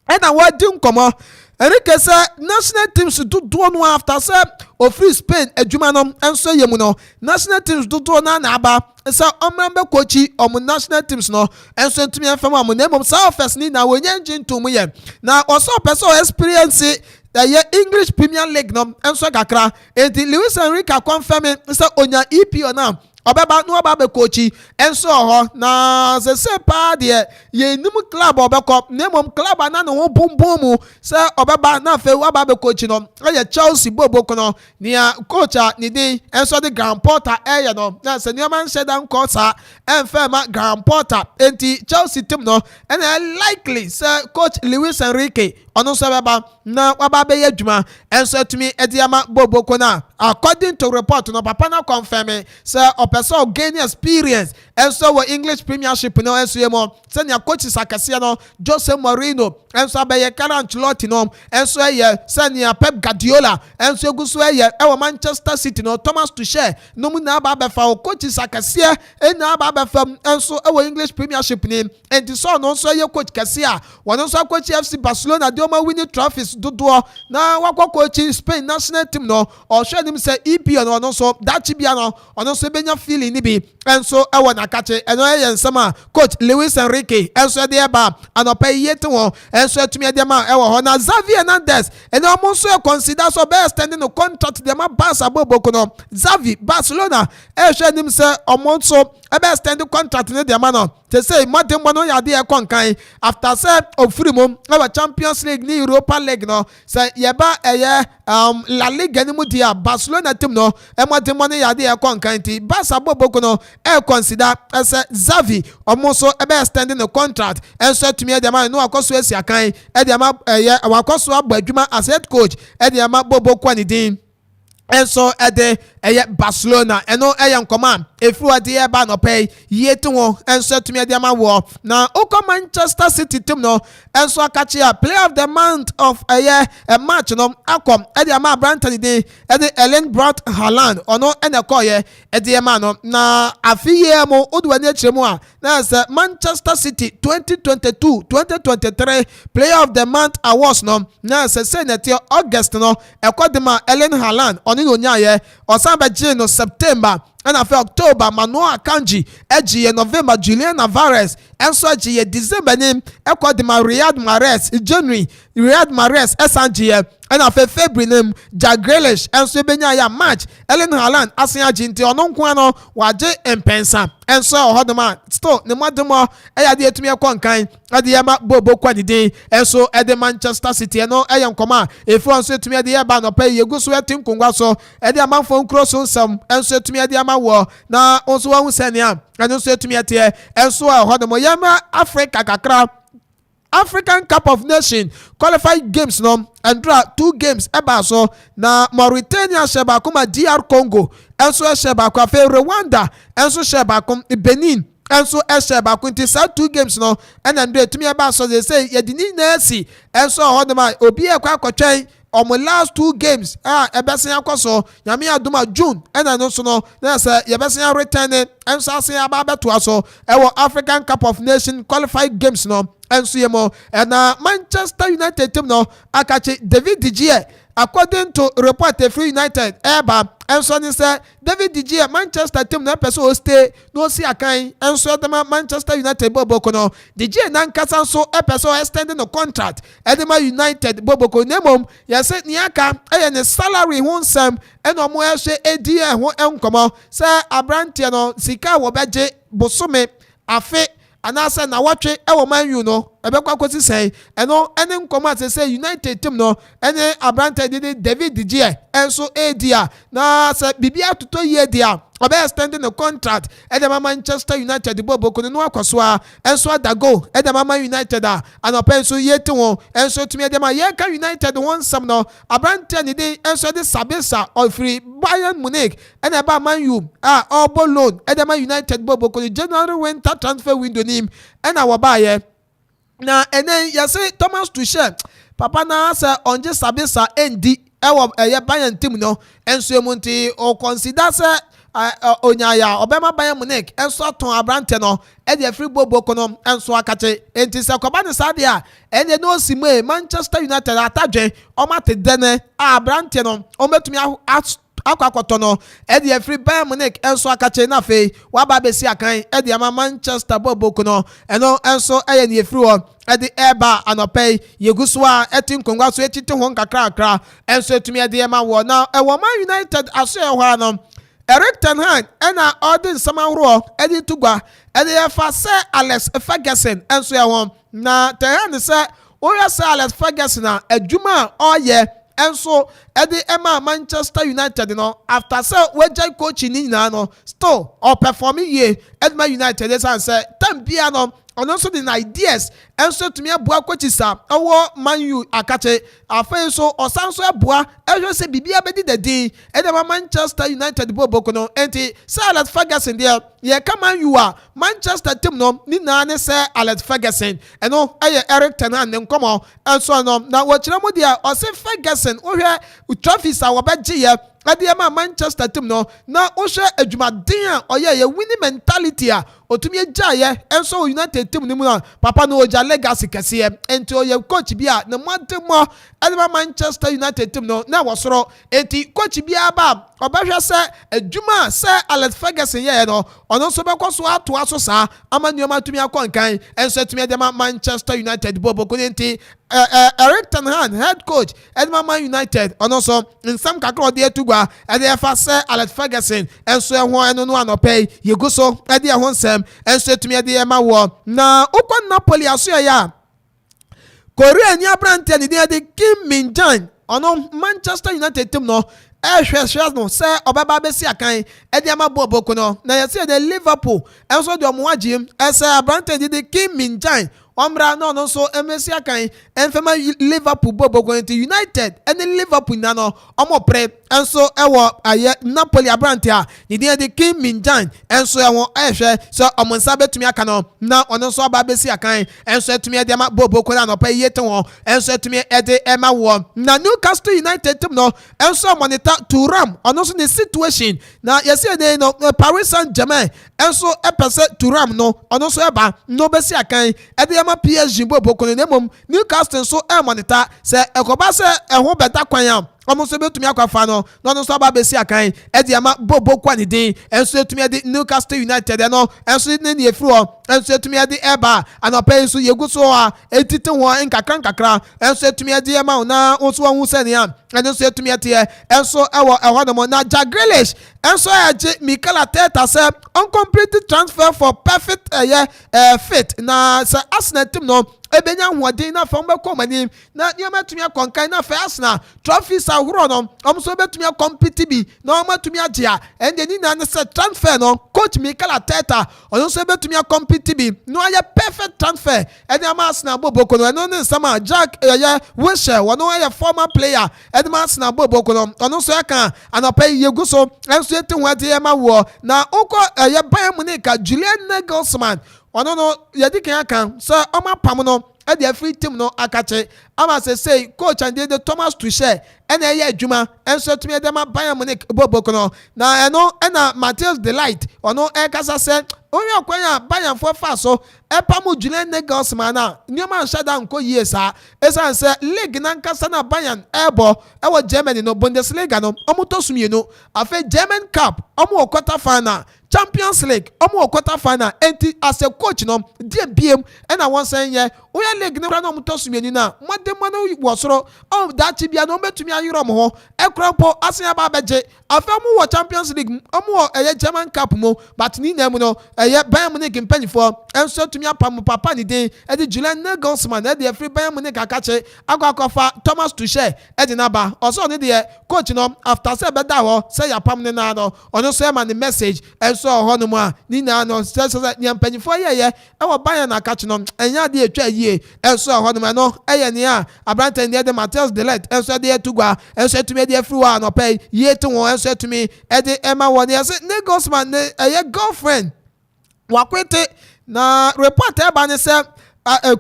ena wadin komo Enrique say national teams do no after say o free Spain adwuma no enso yemu no national teams do na aba say omrambe coachi omo national teams no enso ntumi enfam omo na mom sa first ni na wonye ngintu mu ye na oso person experience the English Premier League no enso kakra enti Luis Enrique confirm say onya EPO na obeba no oba be coachi enso ho na se pa de ye nim club obekọ nemom club na no bombom mu se obeba na fe oba be coach no ye Chelsea bobo kono nia coach ni dey enso de Grand Porter eye no na se ni man shedan ko sa enfema Grand Porter enti Chelsea team no and likely se coach Luis Enrique ono so beba na oba be yadwuma enso tumi ediama bobo kona according to report no papa na confirm se person gain experience and so we English Premiership no enso yemo senior coaches akase no Jose Mourinho enso abaye Carlo Ancelotti no enso ye senior Pep Guardiola enso guso ye e Manchester City no Thomas Tuchel no mu na aba fa coaches akase e na aba fa enso e we English Premiership ni and so no so ye coach kase a wono so coach FC Barcelona de o winning trophies dodo na wakọ coach Spain national team no o hwe nim say EPO no so that bia no ono so benya feeling ni bi enso ewo na kache eno ye nsama coach Luis Enrique enso de eba anopa yete won enso atumi de ma ewo ho na Xavi Hernandez eno mo so consider so be extending no contract de ma Barca bobo ko no Xavi Barcelona e hwe nim say omo so e be extend contract ne de ma no te say modern no ya de e konkan after say ofuri mom e Champions League ni Europa League no say ye ba eye La Liga ni mu dia Barcelona team no e modern no ya de e konkan ti Barca bobo ko no e consider as Xavi omoso e be extending the contract enso tumi de ma no akoso esi akan e de ma ye akoso abadwuma as head coach e de ma bobo kwani din enso ede eye Barcelona eno eye nkoma efu ade e ba no pay yetu won enso tumi de ma wo na Okoman Manchester City team no enso akachi a player of the month of a match no akom e de ma Brantony de e de Erling Braut Haaland ono ene koye e de ma no na afiye mo odwani achiremu a na se Manchester City 2022-2023 player of the month awards no na se senate August no ekodema Erling Haaland oni no nyaye osamba no September and after October Manuel Akanji November Julian Alvarez enso agye December nim ekọ de ma Riyad Mahrez January Riyad Mahrez esangie ena February nim Jack Grealish enso benya ya match Erling Haaland asen agye nti ono nko ano waje empensa enso ohodoma still ne modemo eya de etumi ekọ nkan ade ya ma bobo kwanide enso ede Manchester City no eya nkoma efu enso etumi ade ya ba no pa yegu so etin kongwa so ede Amanfo nkro so nsam enso etumi ade ama wo na onso wa hu senia enso etumi ate enso ohodoma yama Africa kakra African Cup of Nations qualified games no and draw 2 games eba so na Mauritania sheba kuma DR Congo enso sheba kwa fe Rwanda enso sheba kum Benin enso sheba kunti sa 2 games no and andre tumi eba so they say yedini na asi enso hodoma obi e kwa kwatwen omo last 2 games ebesen akoso nyame aduma June and no so no na say yebesen return enso asen aba beto aso ewo African Cup of Nations qualified games no enso yemo na Manchester United team no akachi David De Gea according to report Free United eba enso ni say David De Gea Manchester team na person stay no see akan enso edema Manchester United boboko no De Gea nan kasa so person extending the contract edema United boboko nemom ya say ni aka ne salary ho nsam eno mo ehwe edi ho enkomo say abrantie no sika wo beje bosome afe anasa na watwe ewo Man U no ebekwa kwesi sei eno ene nkoma say United team no ene abrante David De Gea enso edia na say bibia toto ye dia obe extending the contract edema Manchester United boboko no akwaso a enso adago edema Man United a anopenso yete won enso tumi edema ye ka United won sam no abrante ni de enso de Sabesa of free Bayern Munich ene ba Man U all loan edema United boboko January winter transfer window nim ena wabaye na ene yase Thomas Tuchel papa na sa onje Sabesa endi ewo ye Bayern team no enso emunti o consider say onyaya obema Bayern Munich enso aton abrante no e de free boboko no enso akache enti se koba ne sade a ene no sime Manchester United atadwen o mate dene abrante no o metumi akwakoto no e de free Bayern Munich enso akache na fe wa ba besi akan e de ama Manchester boboko no eno enso eye ne free wo e de eba anopay yeguswa etin kongwa so etiti ho nkakra enso etumi e de ma wo na e wo Man United aso e ho no Eric Ten Hag ena ordin samawro edi tugwa edi efa se Alex Ferguson enso ya won na Ten Hag se oya se Alex Ferguson na adwuma oye enso edi ema Manchester United no after se wejai coach ni na no still or performing ye Edma United is say tambia no ono so the ideas enso tumi aboa kwachisa owo Man U akache afa so osanso aboa ehwe se bibia bedi dedi edema Manchester United boboko no enti se Alex Ferguson there ye ka Man U a Manchester team no ni na ne se Alex Ferguson eno eye Eric Ten Hag ne nkomo enso no na wo kire mu dia o se Ferguson ohwe trophies a wo beje ye adiyama Manchester team no na ohwe adwumaden a oye ye winning mentality a otumi agya ye enso United team ni mu na papa no oja legacy kese enti oye coach bia na modemo adiyama Manchester United team no na wasoro enti coach bia ba obahwe se adwuma se Alex Ferguson ye no ono so bekoso ato aso sa amanuoma atumi akonkan enso atumi adiyama Manchester United boboko enti Eric Ten Hag head coach Edma Man United ono so in some kakro de tugwa e de fa se Alex Ferguson enso ehwo eno no anopay yeguso e de ehwo nsem enso etumi e de ma wo na ukon Napoli aso ya Korea ni abrante ni de Kim Min-jae ono Manchester United team no ehwehwe no se obaba besi akan e de ma boboko no na yesi de Liverpool enso de omoagim ese abrante de Kim Min-jae Omra no so emesi akan enfema Liverpool boboko United and Liverpool na no omo pre enso ewo aye Napoli abrante a ni de Kim Min-jae enso ewo ehwe so omonsa betumi aka no na ono so aba besi akan enso etumi de ma boboko na no pa yete won enso etumi de ema wo na Newcastle United team no enso monitor Thuram ono so the situation na yesi de no Paris Saint-Germain enso epese Thuram no ono so eba no besi akan e PSG boboko ne mom Newcastle so monitor se ekoba se ehwo beta kwan am omuso betumi akwafa no no so aba besi akan e de ama boboko ani din enso etumi de Newcastle United no enso ne efru enso etumi ade eba anope so yegu so a etite ho nkakra enso etumi ade ema na oso hu senia enso etumi ate enso ewo ehodomo na Jagrelish enso aje Mikel Arteta say uncompleted transfer for perfect fit na say Arsenal team no ebenya hoden na fa mbekọ na niam atumi akonkan na fa Arsenal trophies ahuro no omso betumi compete bi na omatumi agea ende ni na say transfer no coach Mikel Arteta onso betumi compete bi no aye perfect transfer ende ama Arsenal boboko no no sama Jack Wilshere wono aye former player ende ma Arsenal boboko no onso aka anopa yegu so enso ete ho ade ema wo na uko Bayern Munich Julian Nagelsmann ono no yedi kan kan so oma pam no e dey free team no akache ama say coach and the Thomas Tuchel ena ye adwuma enso tumi de ma Bayern Munich boboko no na eno na Matthias de Ligt ono e kasa say onye okwanya Bayern for fa so e pamu Julian Nagelsmann na nyoma nshada nko yesa esan say league na nkasa na Bayern ebo e wo Germany no Bundesliga no omuto sumie no afa German Cup omo quarter final Champions League omo quarter final enti as a coach no die biem and I wan say ye oya league no na omuto sumie ni na mademano wosoro o da chibia no betumi ayiro mo ho ekrampo asen aba beje afa mo wo Champions League omo German Cup mo but ni na mu no Bayern Munich mpanyfo enso tumi apam papa ni den edi Julian Nagelsmann edi free Bayern Munich akache akwakofa Thomas Tuchel edi naba oso ni de coach no after say beda ho say ya pam ni na no ono so ma ni message enso ho no mu a ni na no say ni mpanyfo ye e wo Bayern akache no enya de etwa yie enso ho no no eye ni a abrante ni de Matthias de Ligt enso de etugwa enso tumi de free wa no pay yie to ho enso tumi edi ema woni say Nagelsmann girlfriend wakwete na report eba ni say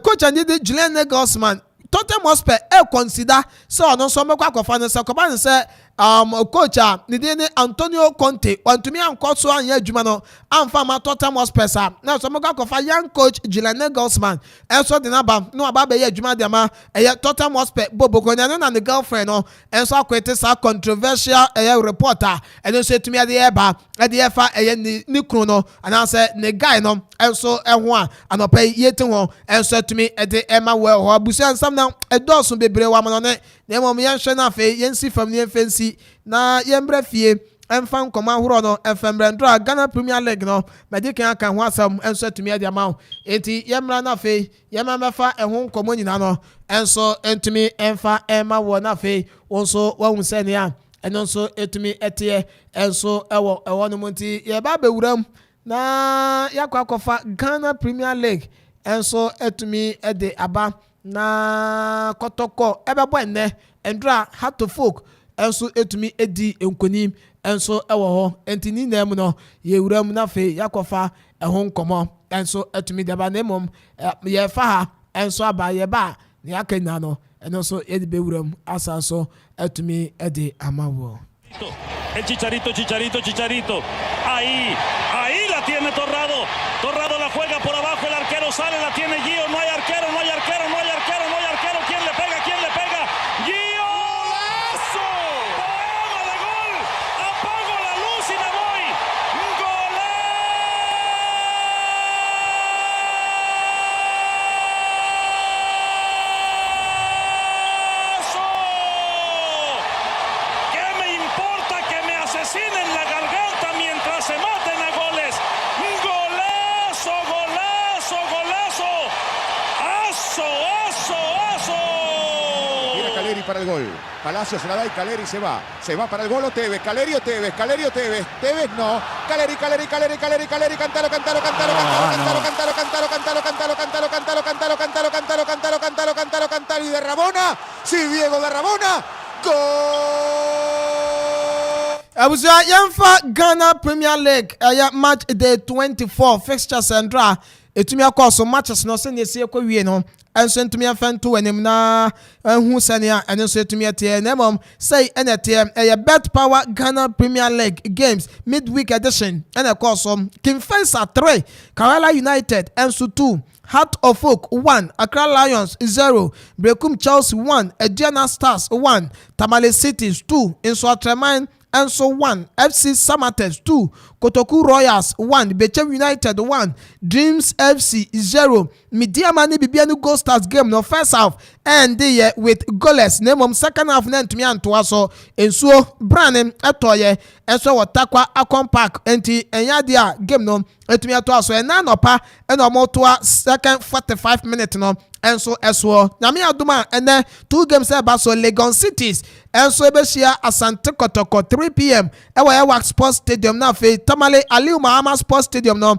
coach and the Julian Nagelsmann Tottenham Hotspur consider so no so mekwa kofa ni say koba ni say coach ni de Antonio Conte wantumi ankoso anya adwuma no amfa ma Tottenham Hotspur sa na so mekwa kofa young coach Julian Nagelsmann enso de naba no aba be adwuma de ma Tottenham Hotspur boboko na the girlfriend no enso akwete sa controversial reporter enso etumi ade eba ade efa ni kru no ana say ne guy no enso eho a anopa yete ho enso etumi ede ema we ho abusia nsam na edoso bebre wa mo no ne mom yan hwe na fe yensi fam ne fensi na yembra fie emfa nkoma horo no efembre ndra Ghana Premier League no medikan aka ho asam enso etumi ade ama enti yemra na fe yemamefa eho nkomo nyina no enso entumi emfa ema wo na fe wonso wahun senia enso etumi etie enso ewo no monti ye ba bewuram na yakwa kofa Ghana Premier League enso etumi ede aba na kotoko ebebo enne endra hato folk enso etumi edi enkonim enso ewo ho entini na mu no ye wuram na fe yakofa eho nkomo enso etumi deba na mom ye fa ha enso aba ye ba ne yakenya no enso edi be wuram asanso etumi edi amawo. El Chicharito. Ahí la tiene Torrado la juega por abajo, el arquero sale, la tiene Gio, no hay arquero. ¿Quién le pega? Gio. ¡Golazo! ¡Poema de gol! Apago la luz y me voy. ¡Golazo! ¿Qué me importa que me asesinen la garganta mientras se maten a goles? ¡Golazo! ¡Aso! Mira Caleri para el gol. Palacio se la da y Caleri se va para el gol. Tevez, Caleri o Tevez. Tevez no. Caleri, cántalo y de Rabona. Sí, Diego de Rabona. Gol. Abuja yemfa Ghana Premier League match day 24 fixtures and draw etumi akoso matches no se nesi ekwe no enso etumi afento anim na hu sania enso etumi atie na mom say enetie bet power Ghana Premier League games midweek edition and akoso Kimfensa 3 Kerala United enso 2 Heart of Oak 1, Accra Lions 0, Brekum Chelsea 1, Ediana Stars 1, Tamale Cities 2, Inso Atreman enso 1 FC Samatex 2 Kotoku Royals 1 Bechem United 1 Dreams FC 0 Midiama ni bibia no Gold Stars game no first half and they with goalless name second half na ntumi antoa so ensuo branem etoye enso watakwa Akon Park enti enyade a game no etumi atoa so na nopa ena omotoa second 45 minutes no enso eso nyame aduma ene 2 games eba so Legon Cities enso ebeshia Asante Kotoko 3 p.m. ewa Wax Sports Stadium na fe Tamale Aliu Mahama Sports Stadium no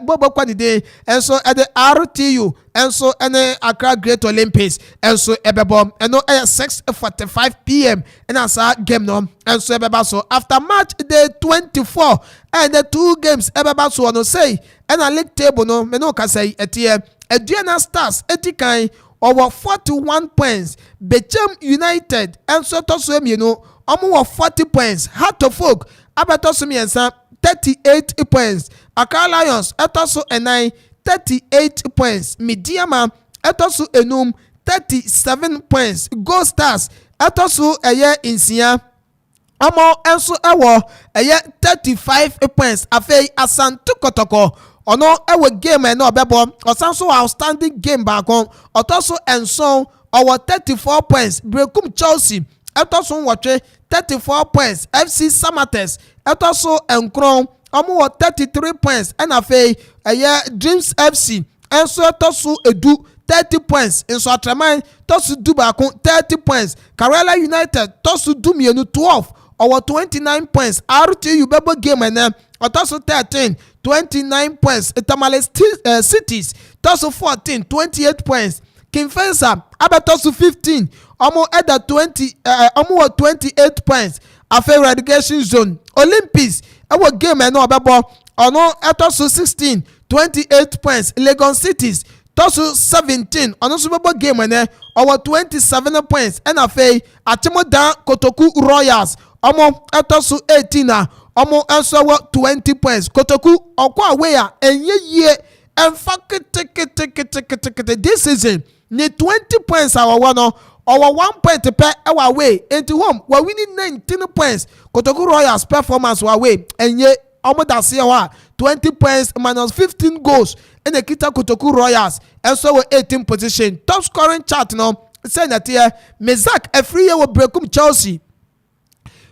bobo kwanide enso ede RTU enso ene Accra Great Olympics enso ebebo eno 6:45 p.m. ena sa game no enso ebeba so after match day 24 and the 2 games ebeba so no say ena league table no me no ka say etie Aduana Stars etikan over 41 points Bechem United enso to so emienu omo 40 points Heart of Oak abeto so miensa 38 points Accra Lions etoso 9 38 points Midiama etoso enum 37 points Gold Stars etoso eye insia omo enso ewo eye 35 points afei Asante Kotoko ono ewe game na obebo osanso outstanding game back on otoso enso our 34 points Brekum Chelsea etoso nwotwe 34 points FC Samatex etoso enkron omo 33 points and afei Dreams FC enso etoso edu 30 points enso Atraman tosu du back 30 points Karela United tosu du mienu 12 our 29 points RTU bebo game and otoso 13 29 points Tamale Cities tosu 14 28 points Kinfensa abetosu 15 omo eda 20 omo 28 points afe relegation zone Olympics ewo game and obebo ono etosu 16 28 points Legon Cities tosu 17 ono so bebo game and our 27 points and afe Atimodan Kotoku Royals omo etosu 18 na omo enso 20 points Kotoku okwa away a enye ye emfa kete this season ni 20 points our one our 1 point per our away into home we winning 19 points Kotoku Royals performance away enye omo dase wa 20 points minus 15 goals in the kita Kotoku Royals enso 18 position top scoring chart no say that here Mezak every year will Brekum Chelsea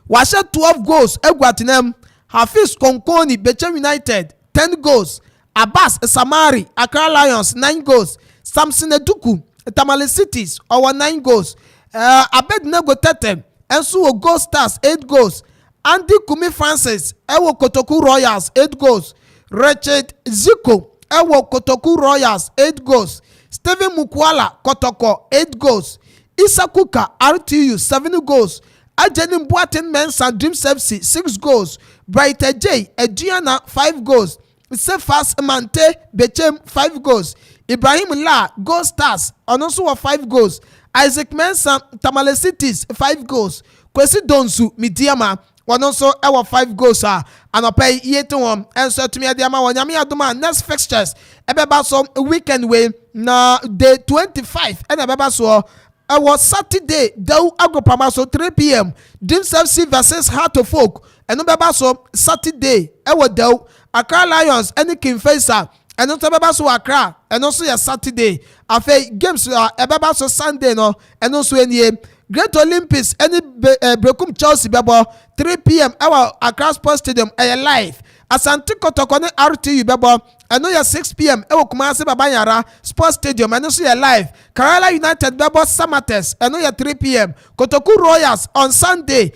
washe 12 goals egwatinem Hafiz Konkoni Bechem United 10 goals Abbas Samari Accra Lions 9 goals Samson Eduku Tamale Cities our 9 goals Abednego Tete Ensu Gold Stars 8 goals Andy Kumi Francis Ewo Kotoku Royals 8 goals Richard Ziko Ewo Kotoku Royals 8 goals Steven Mukwala Kotoko 8 goals Isakuka RTU 7 goals Ajenim Boatin Mensa Dreams FC 6 goals Brighter J Adriana 5 goals Sefas Mante Bechem 5 goals Ibrahim La Gold Stars also 5 goals Isaac Mensa Tamale Cities 5 goals Kwesi Donsu Midiama also our 5 goals and pay yetu one and so to me adiama wanyami aduma next fixtures ebeba so weekend way na day 25 and ebeba so our Saturday Dau Agropama so 3 p.m. Dreams FC versus Heart of Oak and ebeba so Saturday ewo Dau Accra Lions any Kinfesa and also ebeba so Accra and also your Saturday afa games ebeba so Sunday no and also any Great Olympics any Brekum Chelsea bebo 3 p.m. our Accra Sports Stadium live Asante Kotoko ne RTU bebo and no 6 p.m. Okoman Babanyara Sports Stadium and also live Kerala United bebo Samatex and no 3 p.m. Kotoku Royals on Sunday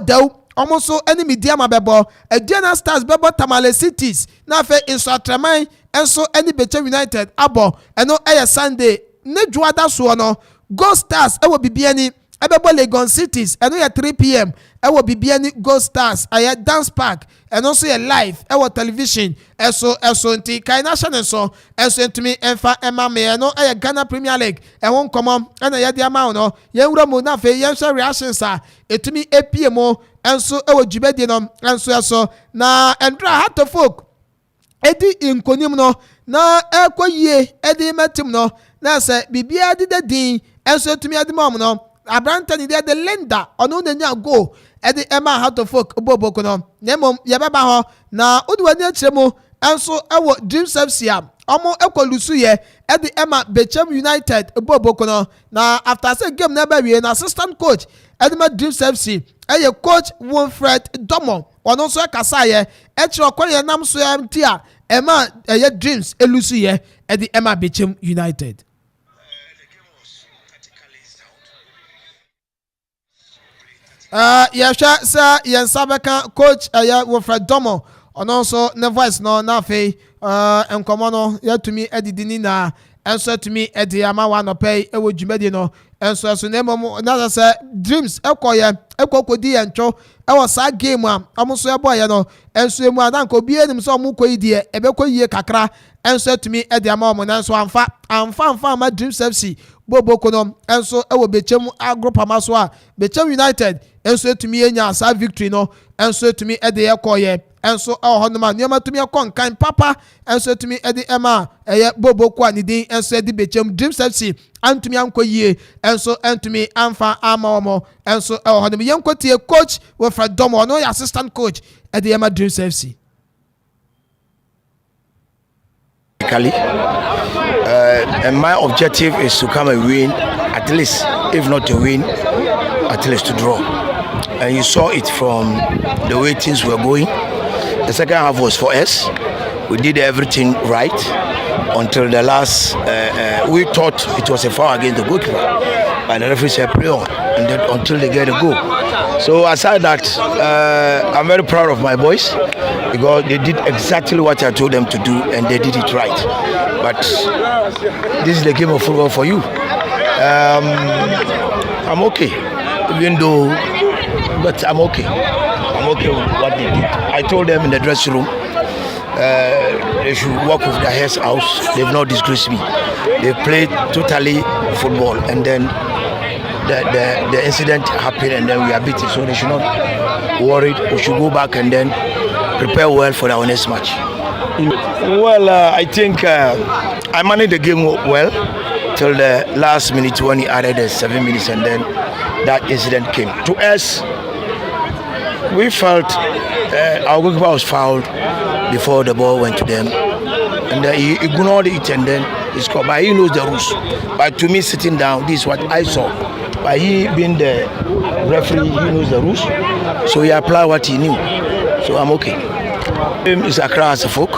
Dew almost any Midiama bebo Aduana Stars bebo Tamale Cities na fe inso Atraman and so any Bechem United abo and no Sunday ne juada so no Gold Stars bibiani Ebebo Legon Cities and we at 3 p.m. Ewo bibiani Gold Stars aya dance park and also a live ewo television eso nti kai national so eso ntumi enfa ema me no aya Ghana Premier League e won come and ya dia ma no ye wura mu na fe ye share reactions etumi APM enso ewo jibedi no enso eso na Endra Heart of Oak edi inkonim no na ekoyie edi metim no na se bibia di din enso etumi adi mom no Abranta ni the lender ono na nya go edi ema how to folk oboboko no nemom yebeba ho na odwani akyeremu enso ewo Dreams FC a omo ekolusu ye edi ema Bechem United oboboko no na after say game na ba wie na assistant coach edema Dreams FC eye coach Wilfred Domo ono so kasa ye ekiro kwanye nam so ya ntia ema eye Dreams elusu ye edi ema Bechem United. Yasha sa yensabeka coach Wilfred Domo ono so ne voice no na fe enkomo no yatumi edidini na enso tumi edi ama wa no pay ewo dwumadi no enso so na mom na say Dreams ekokodi yentwo ewo sa game a omuso ebo ye no enso emu adanka obi enim so omukoyi die ebekoyie kakra enso tumi edi ama omo na enso amfa ama Dreams FC boboko no enso ewo Bechem Agropama so a Bechem United enso tumi enya sa victory no enso tumi edi yekoye enso honoma nioma tumi akon kan papa enso tumi edi ema eye boboko anidin enso edi Bechem Dreams FC antumi ankoyie enso antumi amfa ama omo enso honoma yenkotie coach Wilfred Domo no assistant coach edi ema Dreams FC. And my objective is to come and win, at least, if not to win, at least to draw. And you saw it from the way things were going. The second half was for us. We did everything right until the last. We thought it was a foul against the goalkeeper, and the referee said play on, and then until they get a goal. So aside that, I'm very proud of my boys because they did exactly what I told them to do, and they did it right. But this is the game of football for you. I'm okay, even though, but I'm okay. I'm okay with what they did. I told them in the dressing room they should walk with their heads out. They've not disgraced me. They played totally football, and then the incident happened, and then we are beaten. So they should not worry. We should go back and then prepare well for our next match. Well, I think I managed the game well till the last minute when he added the 7 minutes, and then that incident came. To us, we felt our goalkeeper was fouled before the ball went to them, and he ignored it, and then he scored. But he knows the rules. But to me, sitting down, this is what I saw. But he being the referee, he knows the rules, so he applied what he knew. So I'm okay. It's Accra as a folk.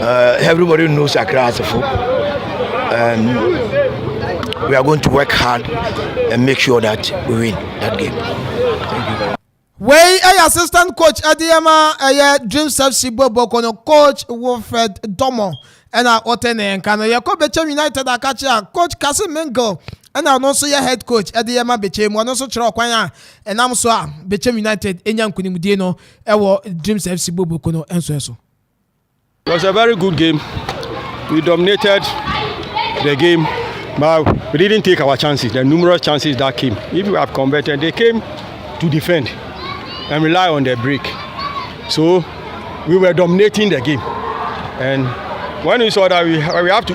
Everybody knows Accra as a folk. And we are going to work hard and make sure that we win that game. Thank you. Way assistant coach Adiama Dreams FC Boboko coach Wilfred Domo and our Otene and Kano Yako Bechem United Akacha coach Kasim Mengo and I also your head coach Adiama Bechem one also Chrokwanya and I'm so Bechem United Enyan Kunimudino Ewo Dreams FC Boboko and so. It was a very good game. We dominated the game, but we didn't take our chances. The numerous chances that came, if we have converted, they came to defend and rely on their break. So we were dominating the game, and when we saw that we have to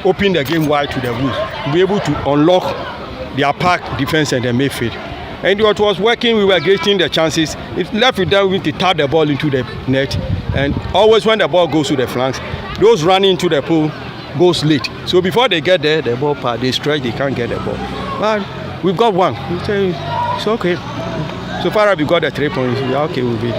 open the game wide to the Wolves, to be able to unlock their pack defense and the midfield. And what was working, we were getting the chances. If left with them, we need to tap the ball into the net, and always when the ball goes to the flanks, those running into the pool goes late. So before they get there, the ball part, they stretch, they can't get the ball. But we've got one. We say it's okay. So far as we got the 3 points, we are okay with it.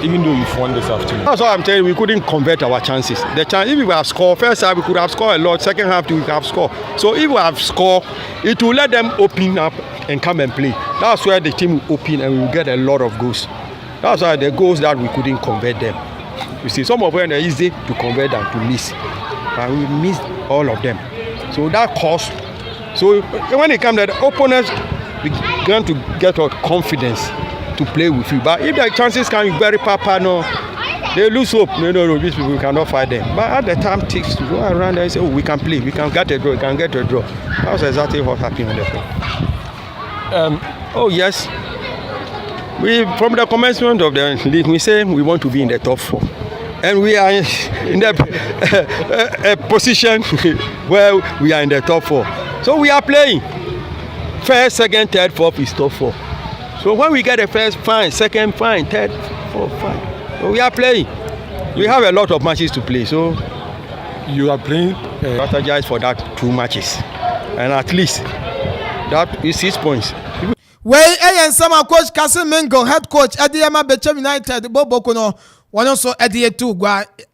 Even though you've won this afternoon. That's what I'm telling you, we couldn't convert our chances. The chance, if we have scored, first half we could have scored a lot, second half we have scored. So if we have scored, it will let them open up and come and play. That's where the team will open and we will get a lot of goals. That's why the goals that we couldn't convert them. You see, some of them are easy to convert and to miss. And we missed all of them. So that cost. So when it comes to the opponents, began to get our confidence to play with you. But if the chances can be very papa, no, they lose hope. No, these people, we cannot fight them. But at the time it takes to go around and say, oh, we can play, we can get a draw, we can get a draw. That's exactly what happened on the field. Oh yes, from the commencement of the league, we say we want to be in the top 4. And we are in a position where we are in the top 4. So we are playing. First, second, third, fourth is top 4. So So when we get the first, fine, second, fine, third, fourth, fine. So we are playing. We have a lot of matches to play. So you are playing, strategize for that 2 matches. And at least that is 6 points. Well, and some coach Castle Mingo, head coach at the Bechem United, Bobo Kono, one also at the 2.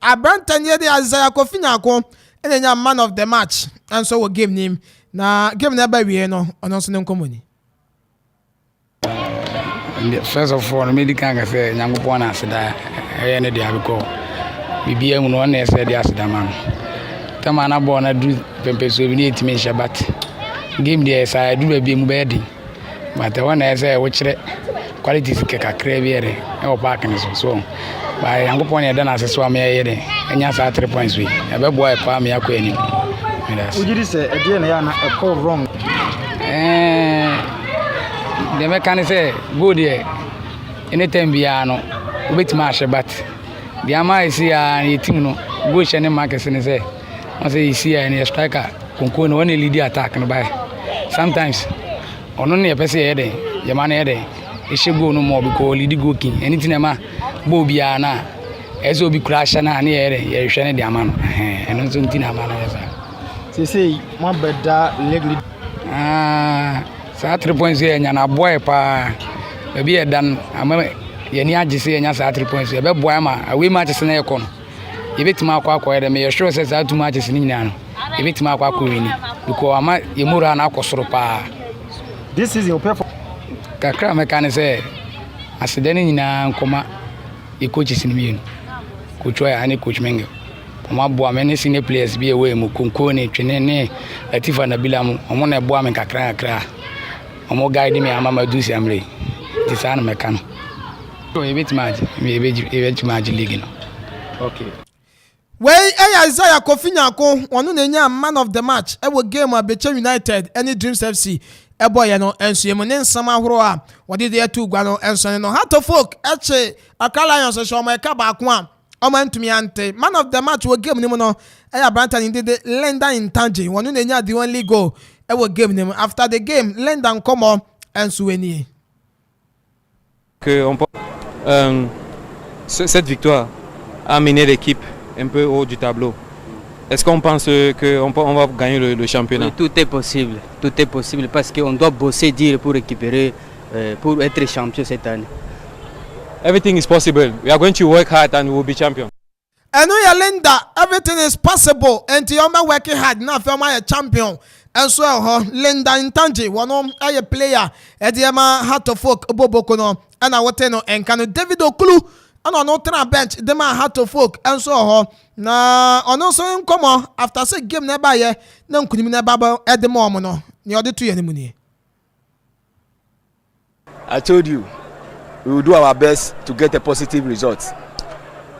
A brand 10 years, Isaiah Kofinako, and then a man of the match. And so we give him. Now, give him a baby, no, and also no company. First of all, medical say, young one as that, any day I will go. Bibi emu no na ese dia sedama no tama na bo na du pempeso bi na etimi shabat game dia esa du ba bi mu be di but when I say wo kire qualities ke kakra bi ere e o park ni so ba yango pon ya na aseso am ye de enya sa 3 points wi e be boy pa me akọ ani ujiri se e dia na ya na e call wrong the mechanic say go there anytime bia no obetima shabat the ama is here and team no go shane markets ni say I say is here and striker konko no one lead attack no by sometimes ono na pese ye de ye ma na ye de e she go no more because lead go king anything ma bo bia na ezo bi crash na na ye de ye hwe ne de ama no eno so ntina ama na ye say mo beda leg lead sa 3 points ye nya na boy pa e bi e dan ama yeni agise yenya sa 3 points e be boy ma away matches na ye kono e betima akwa de me sure say sa 2 matches ni nyina no e betima akwa wini because ama ye mura na akosoro pa this season prepare for kakra me kan say asedene nyina nkoma e coaches ni mienu coach wa ani coach Menge oma boa me ne senior players bi e we mu konko ne twene ne Latifa na Bilam omo na boa me kakra omo guide me ama madusi amre ti sa na me kan a bit match league no. Okay. Well, Isaiah Kofinako, one na man of the match. E wo game at Bechem United, any Dreams FC. E boy no enso ye monen sama horo a. Wodi dey tu gwa no enso no. Heart of folk eche akala yon so ma ka ba ko a. O man tumi ante. Man of the match wo game ni no. E ya Branton did Lenda in Tangi. One na nya the only goal. E wo game ni after the game Lenda come enso eni. Que on cette victoire a amené l'équipe un peu haut du tableau. Est-ce qu'on pense qu'on va gagner le championnat? Oui, tout est possible parce qu'on doit bosser dur pour récupérer, pour être champion cette année. Everything is possible. We are going to work hard and we will be champion. And we are Linda, everything is possible and you are working hard now for my champion. And so Linda Intanji, one of a player at the Heart of Folk Bobokono and our tenor and can David Okulu and on our bench the man Heart of Folk and so na on also come on after say game never ye no could never at the moment no the 2 money. I told you we will do our best to get a positive result,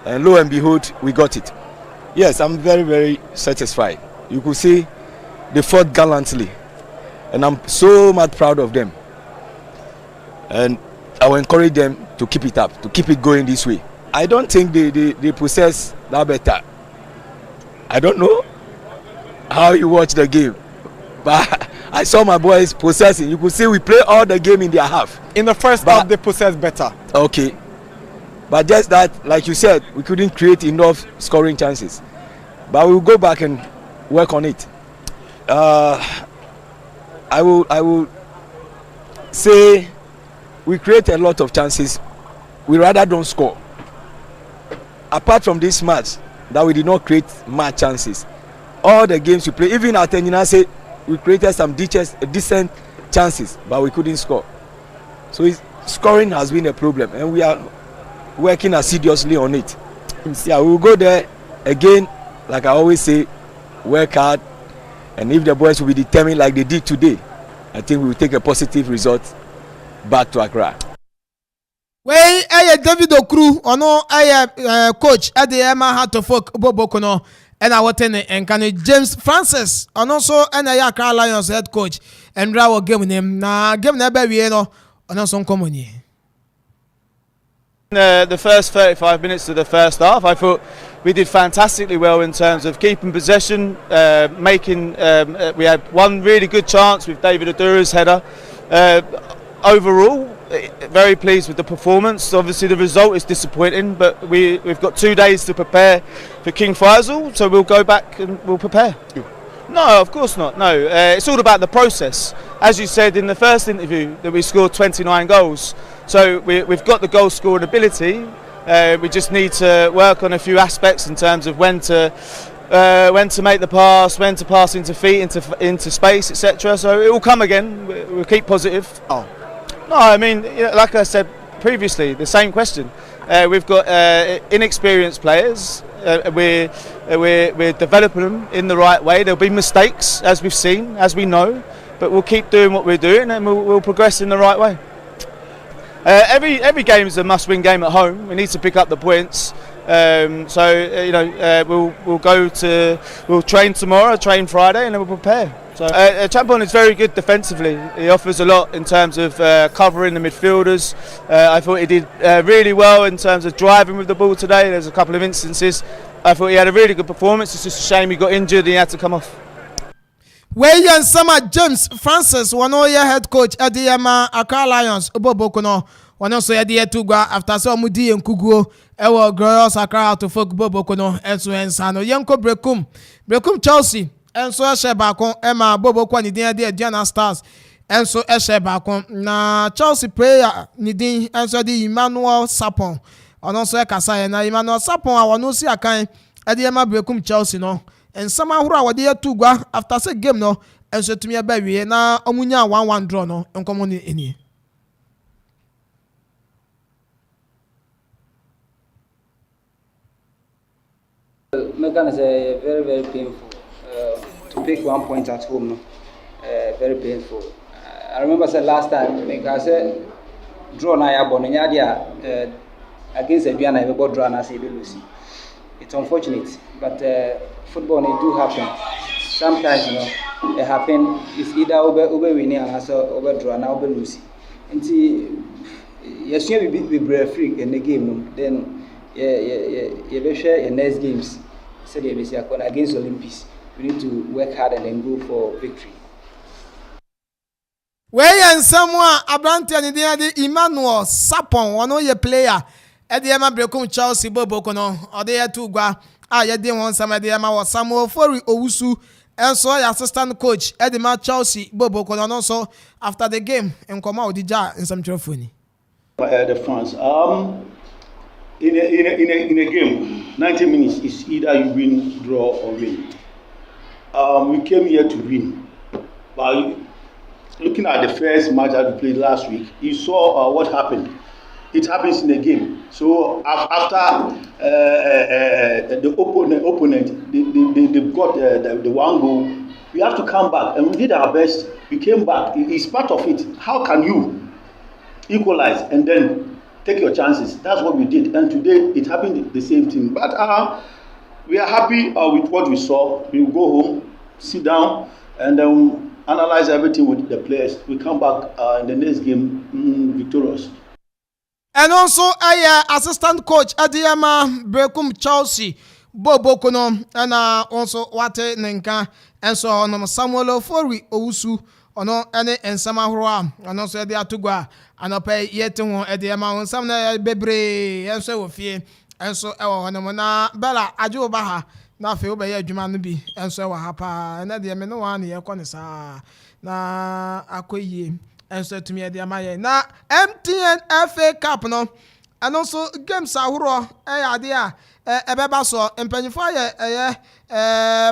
and lo and behold we got it. Yes, I'm very, very satisfied. You could see they fought gallantly, and I'm so much proud of them. And I will encourage them to keep it up, to keep it going this way. I don't think they possess that better. I don't know how you watch the game, but I saw my boys possessing. You could see we play all the game in their half. In the first half, they possessed better. Okay, but just that, like you said, we couldn't create enough scoring chances. But we will go back and work on it. I will say we create a lot of chances. We rather don't score. Apart from this match, that we did not create much chances. All the games we play, even at Teninase, we created some decent chances, but we couldn't score. So scoring has been a problem, and we are working assiduously on it. Yeah, we will go there again. Like I always say, work hard. And if the boys will be determined like they did today, I think we will take a positive result back to Accra. Well, David Okru, coach at the Emma Heart of Folk Bobokono, and our tenant and James Francis, and also Accra Lions head coach, and Rawa giving him now giving a baby, and also common. The first 35 minutes of the first half, I thought we did fantastically well in terms of keeping possession, we had one really good chance with David Adura's header. Overall, very pleased with the performance. Obviously the result is disappointing, but we've got 2 days to prepare for King Faisal, so we'll go back and we'll prepare. No, of course not. No, it's all about the process. As you said in the first interview, that we scored 29 goals. So we've got the goal scoring ability. We just need to work on a few aspects in terms of when to make the pass, when to pass into feet, into space, etc. So it will come again. We'll keep positive. No, I mean, like I said previously, the same question. We've got inexperienced players. We're developing them in the right way. There'll be mistakes, as we've seen, as we know, but we'll keep doing what we're doing, and we'll progress in the right way. Every game is a must-win game at home. We need to pick up the points. We'll train tomorrow, train Friday, and then we'll prepare. So Champon is very good defensively. He offers a lot in terms of covering the midfielders. I thought he did really well in terms of driving with the ball today. There's a couple of instances. I thought he had a really good performance. It's just a shame he got injured and he had to come off. Where Summer James Francis, one of your head coach at the Accra Lions, Bobokono, one also at the Etugwa after some Mudi and Kugu, Ewa Girls Accra to folk Bobokono, and so and Sano, Yanko Brekum Chelsea, and so Shebakon, Emma Boboko, Nidia, Diana Stars, and so Shebakon. Na Chelsea player, Nidin, and so the Emmanuel Sapon, and also Kasai, and Emmanuel Sapon, I want to see a kind at the Emma Brekum Chelsea, no. And somehow who there to go after say game no and so to me a baby na omunya 1-1 draw no and come on in here. Megan is very, very painful to pick 1 point at home. No? Very painful. I remember said last time I said draw na ya bon against Adriana I got draw na say lose. It's unfortunate, but football it do happen. Sometimes it happen. It's either over winning and also over draw now over lose. Until yes, you be brave free in the game. Then you will share your next games. Say they be against Olympics. We need to work hard and then go for victory. Where and someone Abrante and the Emmanuel Sapon, one of your player. At the Emma Brekum Chelsea Bobokono, or there to go. You didn't want some of the Emma was Samuel Fori Owusu, and so assistant coach at the Chelsea Bobokono, and also after the game, and come out the jar in some trophy. The fans, in a game, 90 minutes is either you win, draw, or win. We came here to win, but looking at the first match that we played last week, you saw what happened. It happens in a game. So after the opponent, they've got the one goal. We have to come back, and we did our best. We came back. It's part of it. How can you equalize and then take your chances? That's what we did. And today it happened the same thing. But we are happy with what we saw. We will go home, sit down, and then analyze everything with the players. We come back in the next game victorious. And also, assistant coach at the Emma Brekum Chelsea, Bobokono, and also Wate Nenka, and so on Samuel Fori Owusu, or any and Samahua, and also the Atugua, and pay yet at the Emma on some Bebre, and so fear, and so Namona Bella Ajo Baha, now feel by Jumanubi, and so Hapa, and at the Ameno one, Yakonisa, na Akoye. And so to me, the Amaya na MTN FA Cup no, and also games ahuro idea ebeba so empanifo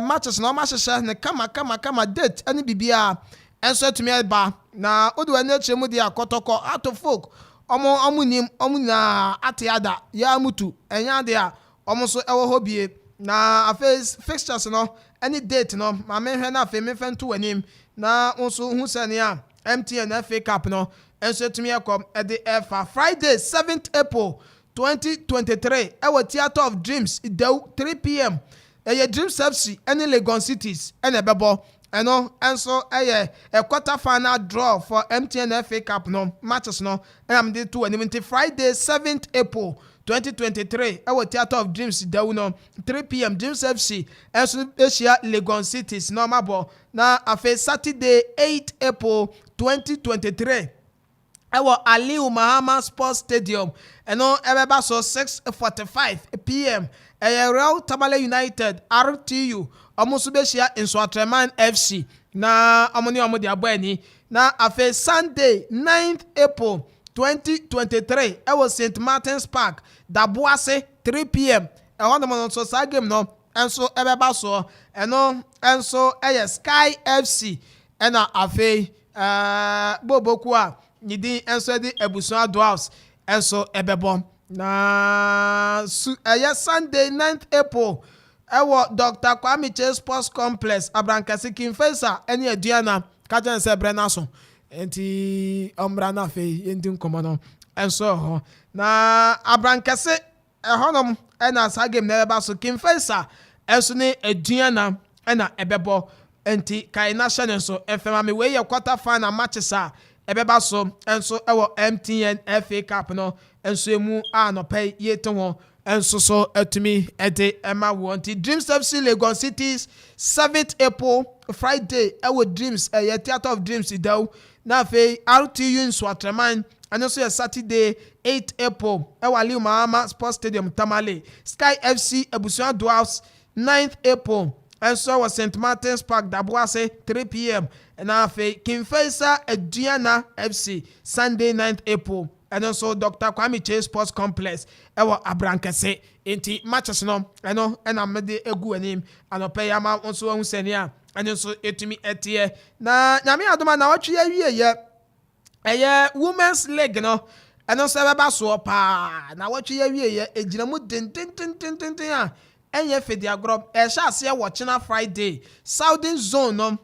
matches no matches ne kama date any bibia and so to me ba na odu ene chemu dia kotoko out of folk omu na atiada ya mutu enya dia omo so ewo hobie na afes fixtures no any date no ma menhwe na afa menfento wanim na also hu sania MTN FA Cup no and so to me come at the FA Friday 7th April 2023 our Theatre of Dreams 3 p.m. Dreams FC any Legon Cities and a bebo and so a quarter final draw for MTN FA Cup no matches no and I'm the 2 Friday 7th April 2023 our Theatre of Dreams no 3 p.m. Dreams FC and so Asia Legon Cities normal ball now a Saturday 8 April 2023 ɛwɔ Aliu Mahama Sports Stadium ɛno ɛbɛba so 6:45 p.m. Real Tamale United RTU ɔmo nso bɛhyia Nsoatreman FC na ɔmo ne ɔmo de abɔ ani na afei Sunday 9th April 2023 ɛwɔ St. Martin's Park Daboase 3 p.m. ɛhɔ nom no nso saa game no ɛnso ɛbɛba so ɛno ɛnso ɛyɛ Sky FC ɛna afei boboku a nidi ɛnso de Ebusua Dwarfs ɛnso ɛbɛbɔ na ɛyɛ Sunday 9th April ɛwɔ Dr. Kwame Che Sports Complex Abrankasi Kinfesa ɛne aduana kajan sɛ brɛ na so enti ɔmbra na afei yɛndi nkɔmmɔ no ɛnso ɛhɔ na Abrankasi ɛhɔnom ɛna saa game na ɛbɛba so Kinfesa ɛnso ne aduana ɛna ɛbɛbɔ enti kai na hyɛ ne nso ɛfɛma me wei yɛ quarter final matches a ɛbɛba so ɛnso ɛwɔ MTN FA Cup no ɛnso emu a nɔpɛ yɛte ho ɛnso so ɛtumi ɛde ɛma wɔn nti Dreams FC Legon Cities 7th April Friday ɛwɔ Dreams ɛyɛ Theatre of Dreams idaw na afei RTU Nsoatreman ɛno nso yɛ Saturday 8th April ɛwɔ Aliu Mahama Sports Stadium Tamale Sky FC Ebusua Dwarfs 9th April ɛnso wɔ St. Martin's Park Daboase 3 p.m. ɛna afei Kinfesa Aduana FC Sunday 9th April ɛno nso Dr. Kwame Che Sports Complex ɛwɔ Abrankɛse enti matches no ɛno ɛna mede egu anim anɔpɛ yama nso wɔn sɛni a ɛno nso etumi ɛteɛ na nyame adoma na wɔtwe awie yɛ ɛyɛ Women's League no ɛno nso ɛbɛba soɔ paa na wɔtwe awie yɛ egyina mu tententententen a ɛnyɛ fedi agorɔ ɛhyɛ aseɛ wɔ China Friday Southern Zone no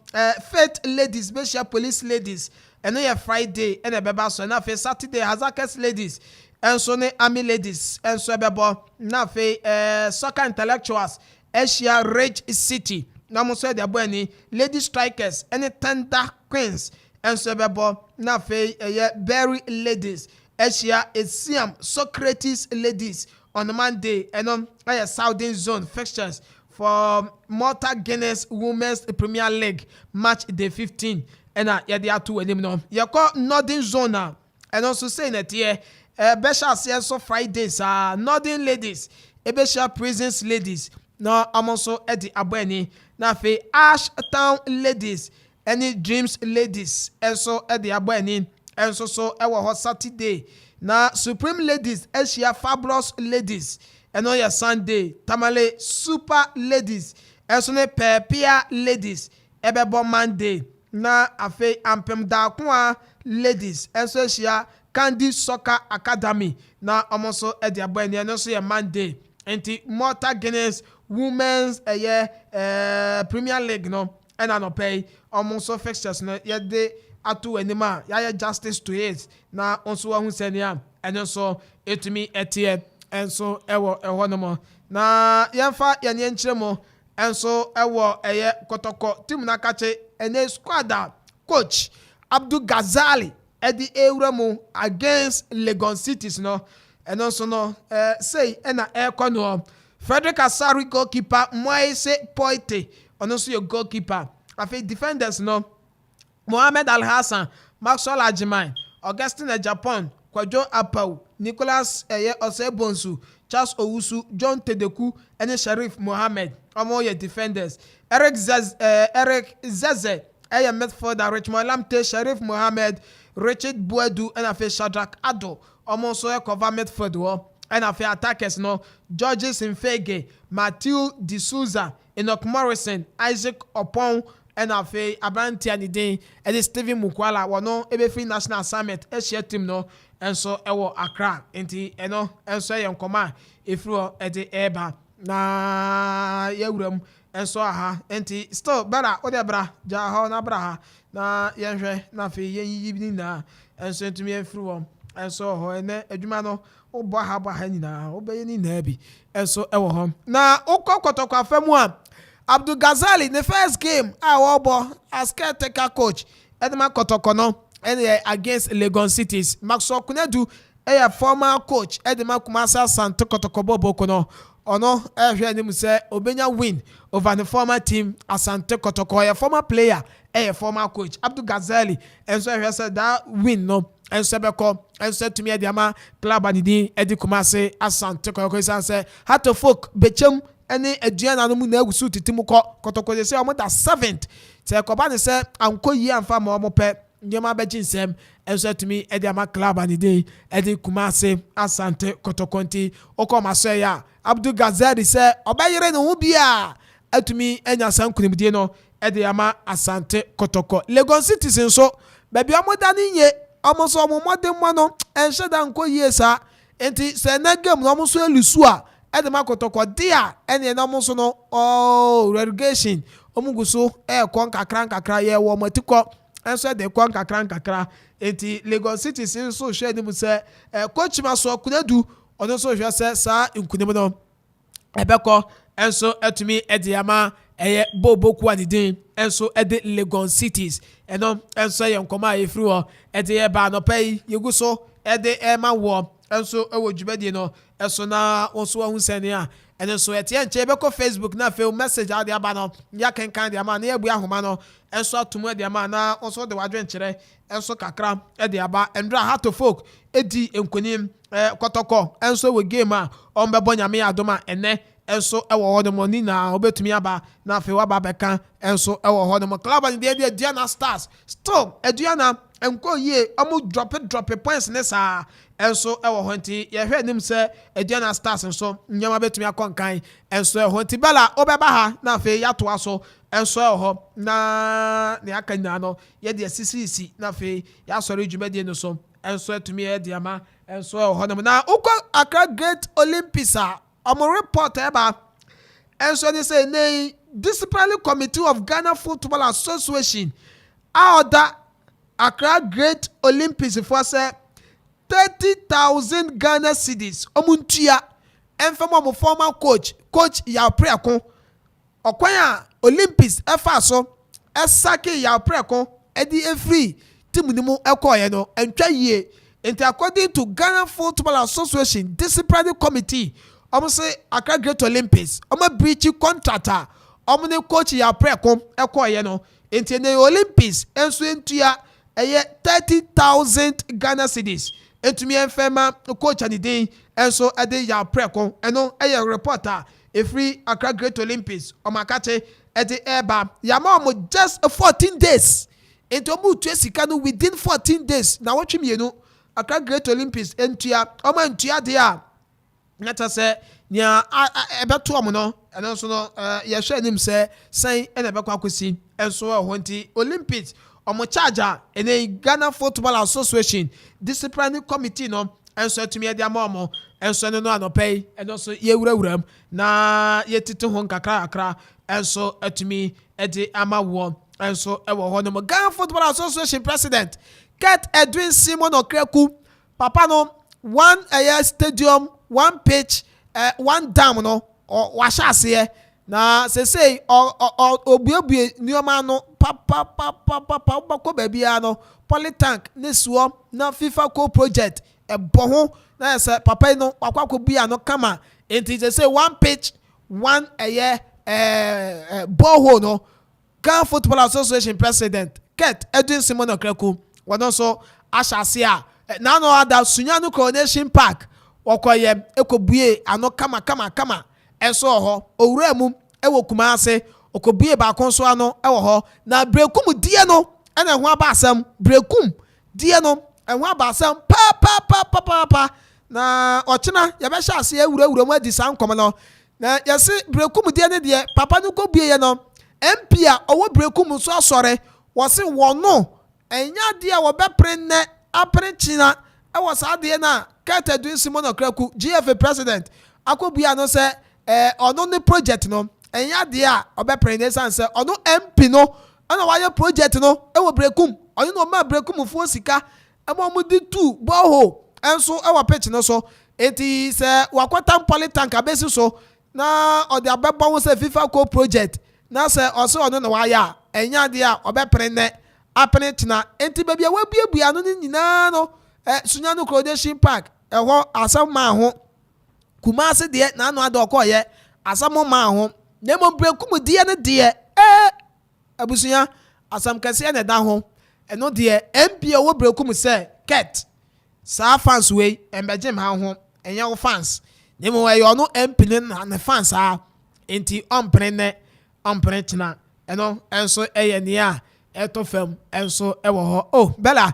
Faith Ladies Beshia Police Ladies ɛno yɛ Friday ɛna ɛbɛba so na afei Saturday Hazakes Ladies ɛnso ne Army Ladies ɛnso ɛbɛbɔ na afei Soccer Intellectuals ɛhyia Rage City na mo nso ɛde abɔ ani Lady Strikers ɛne Tender Queens ɛnso ɛbɛbɔ na afei ɛyɛ Berry Ladies ɛhyia Esiam Socrates Ladies on Monday ɛno ɛyɛ Southern Zone fixtures for Malta Guinness Women's Premier League match day 15 ɛna yɛde ato anim no yɛkɔ Northern Zone a ɛno nso sei na ɛteɛ bɛhyɛ aseɛ nso Fridays Northern Ladies ɛbɛhyia Prisons Ladies na ɔmo nso ɛde abɔ ani na afei Ashtown Ladies ɛne Dreams Ladies ɛnso ɛde abɔ ani ɛnso so ɛwɔ hɔ Saturday na Supreme Ladies ɛhyia Fabulous Ladies ɛno yɛ Sunday Tamale Super Ladies ɛnso ne Pepia Ladies ɛbɛbɔ Monday na afei Ampem Dakoa Ladies ɛnso ɛhyia Candy Soccer Academy na ɔmo nso ɛde abɔ ani ɛno nso yɛ Monday enti Malta Guinness Women's Premier League no ɛna no pay ɔmo nso fixtures no yɛde ato anim a yɛayɛ justice to it na nso wahu sɛnea ɛno nso etumi ɛteɛ ɛnso ɛwɔ ɛhɔ no mo na yɛmfa yɛne nkyerɛ mo ɛnso ɛwɔ ɛyɛ kɔtɔkɔ team na kache ɛne squad coach Abdul Ghazali ɛde ewura mu against Legon Cities no ɛno nso no say ɛna ɛkɔ no Frederick Asari goalkeeper Moise Poite ɔno nso yɛ goalkeeper afei defenders no Mohamed Al Hassan, Maxwell Ajiman, Augustine Japan, Kwajo Apau, Nicholas Osebonsu, Charles Owusu, John Tedeku, and Sharif Mohammed. Among your defenders. Eric Zeze, midfielder, Richmond Lamte, Sharif Mohammed, Richard Buedu, and Afe Shadrach Ado. Among so cover midfielder, and Afe attackers no, Georges Infege, Matthew D'Souza, Enoch Morrison, Isaac Opon, and afei abranti aniden ede Steven Mukwala wono ebe free national summit asia team no enso ewo Accra enti eno enso ye nkoma efro ede eba na yawuram enso aha enti still better ode bra ja ho na bra ha na yenhwe na afei yenyiyi na enso entumi efro enso ho ene adwuma no obo ha nyina obeye ni na bi enso ewo ho na ukokotokwa famu a Abdul Ghazali the first game Awobo as caretaker coach Edema Kotokono against Legon Cities Maxwell Kunedu former coach Edema Kumasa Santo Kotokobo Bokono ono ehwe anim say obenya win over the former team Asante Kotoko, a former player, a former coach Abdul Ghazali, and so he said that win no and Sebeko and said to me Diama club anidi Edi Kumase Asante Kotoko say had to folk bechem any aduana no mu na agusu titimuko Kotoko they say almost 7th say Kobani say anko yi amfa ma omo pe nyema beji nsem and said to me Ediama club anidi Edi Kumase Asante Kotoko nti Okoma say ya Abdul Ghazali say obayire no hu bia atumi enya sankunimdie no Ediama Asante Kotoko Lagos Citizen so baby amodani nye omoso omodem no enheda nko yesa enti se na game no omoso elusu a Ediama Kotoko dia ene na omoso no relegation omuguso kon kakra ye wo matiko enso de kon kakra enti Lagos Citizen so hwe ni mu se coach maso kunadu ono so hwe se sa nkunim no ebeko enso etumi Ediama bobo kwadidin enso ede Lagos Cities eno enso ye nkoma efiri ho ede ba no pay yeguso ede ema wo enso ewo dwumadi no enso na onso ahun sene a enso etie nche beko Facebook na fe message ade aba no ya kenkan de ama na ebu ahoma no enso atumu de ama na onso de wadwe nkyere enso kakra ede aba endra hato folk edi enkonim Kotoko enso we game a ombebo nyame adoma ene enso ewo ho no ni na obetumi aba na fe wa ba beka enso ewo ho no club and the Diana Stars still Diana enko ye omu drop points ne sa enso ewo ho nti ye hwe nim se Diana Stars enso nyama betumi akonkan enso ewo nti bela obeba ha na fe yato aso enso ewo ho na ne akanya no ye de sisi na fe ya sori dwumadi no so enso etumi Ediama enso ewo ho no na uko Accra Great Olympics I'm a report about and so they say the disciplinary committee of Ghana Football Association order Accra Great Olympics for say 30,000 Ghana cedis omuntia and from former coach ya preako okwanya Olympics efa so esake ya preako edi free team ni mu ekoye no entwa yie and according to Ghana Football Association disciplinary committee say Accra Great Olympics breach contractor ne coach ya preko ekoye no enti ne Olympics enso entua 30,000 Ghana cedis entumi enfema coach ani den enso ade ya preko eno reporter every Accra Great Olympics akate ede eba yama just 14 days enti tu sika no within 14 days na wotwemienu Accra Great Olympics entua entua de a nata se nya ebeto omo no eno so no ye hwe nim se san ena bekwa akosi enso ho nti Olympics omo charger ene Ghana Football Association disciplinary committee no enso atumi de amomo enso no anopei eno so ye wurawuram na ye tete ho nkakra enso atumi ede amawo enso ewo ho no Ghana Football Association president Ket Edwin Simon Okreku papa no one stadium one pitch one dam no washase na say obuebue nioma no papa bako babia no polytank nesuo na FIFA co project eboho na say papa no akwakọ bia no kama enti say one pitch one borehole no Ghana Football Association president Ket Edwin Simon Okreku wadon so ashase a na no other Sunyanu Coronation Park okoye ekobue ano kama enso ho owura mu ewo Kumase okobue ba konso ano ewo ho na brekum die no ena ho abasam brekum die no enho abasam pa na ochina ye be hya ase ewura mu adi san kom no na yesi brekum die ne de papa no kobue ye no MP a owo brekum so asore wo se wono enya de a wo be prenne aprenchina ewo sa de na Ket Edwin Simon Okreku GFA president akobua no se ono ne project no enya de a obepren san se ono MP no ana waya project no ewo brekum ono no ma brekum fu sika emo di 2 boho enso ewo pitch no so enti se wakwata polytank abesi so na ode abeba wo se FIFA co project na se oso ono na waya enya de a obepren ne apene tina enti bebia wabuebua no nyina no Sunyanu Coronation Park eho asama ho Kumasi de na no ade okoye asamo ma ho na mo brekum de ne de abusuya asam kase na da ho eno de MP wo brekum se ket sa fans we embeje ma ho enye wo fans ne mo we no MP ne fans a enti ompre tina eno enso eye ne a eto fam enso ewo ho oh bella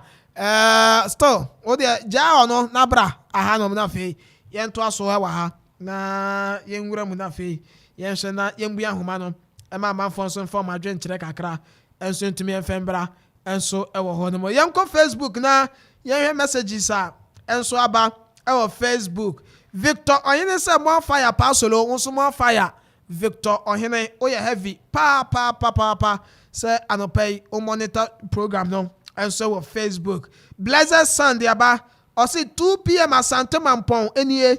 still o de ja ono na bra aha no na fe yento aso ewa ha na yenwura mu na fe yenhwe na yembu ahoma no ema Amanfo nso form adwen kire kakra enso ntumi enfembra enso ewo ho no mo yenko Facebook na yenhwe messages a enso aba ewo Facebook Victor Ohene say more fire pasolo nso more fire Victor Ohene oye heavy pa say anopay o monitor program no enso wo Facebook Blessed Sunday aba o say 2 p.m. Asante Mampong enie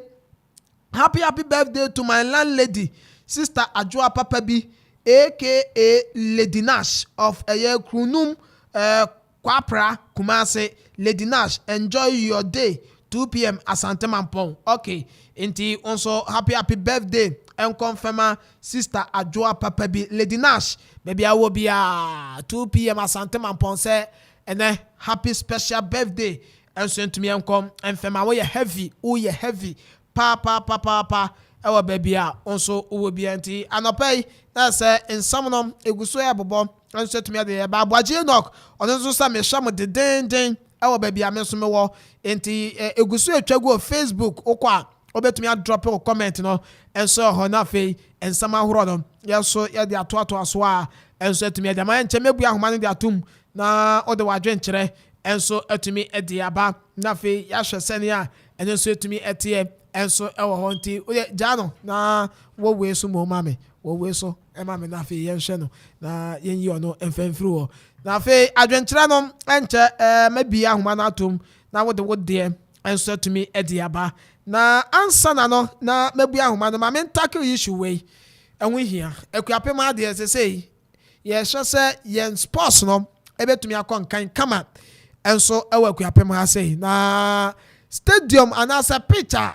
happy birthday to my landlady Sister Akuffo bi aka Lady Nash of Krunum Kwapra Kumasi. Lady Nash, enjoy your day 2 p.m. Asante Mampong. Okay, inti also happy birthday and confirm Sister Akuffo bi Lady Nash. Baby I will be 2 p.m. Asante Mampong say and then happy special birthday and send to me and come and fema we heavy pa ewa baby also will be anti anopay that's in some nom eguso ya bobo and send to me the ba boaje knock on so sa me sham de den ewa baby ameso me wo enti eguso etwagu Facebook okwa obetumi drop a comment no and so ho na fe and some ahoro no yeso ye de ato aso a and so to me the man chemebu ahoma no de atum na ode wadwen kire enso etumi ediaba na fe ya hwesene a enso etumi etie enso ewo honti oye jano na wo we so mo mame wo we so e mame na fe yenhwe no na yenyi ono emfemfru na fe adwenkira no enche mabia ahoma na atum na wode enso etumi ediaba na ansa na no na mabia ahoma no mame tackle issue we enwo hia Akuapem ade sesei ye hwese yen sports no ebetumi akon kan kama enso ewa Akuapem ha sei na stadium anasa picture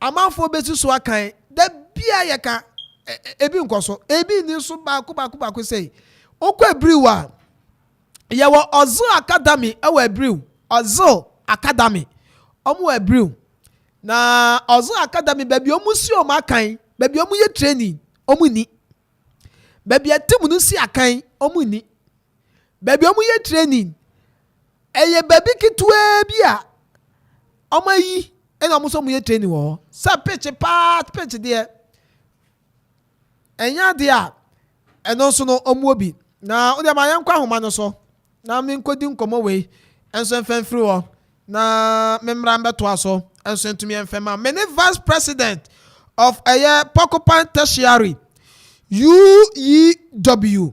Amanfo betu so akan da bia ye ka ebi nkoso ebi ni so ba ku sei okwa briwa ye wo Ozo Academy ewa briw Ozo Academy omu briw na Ozo Academy baby omu si o makan baby omu ye training omu ni baby atim no si akan omu ni baby omu ye training eye baby kitwe bia omayi ena omu so mu ye training wo sa pitch there enya dia eno so no omu obi na ode ma yankwa homa no so na me nkodi nkomo we enso mfamfiri wo na memra mbeto aso enso ntumi mfema many vice president of Pokopan Tertiary UEW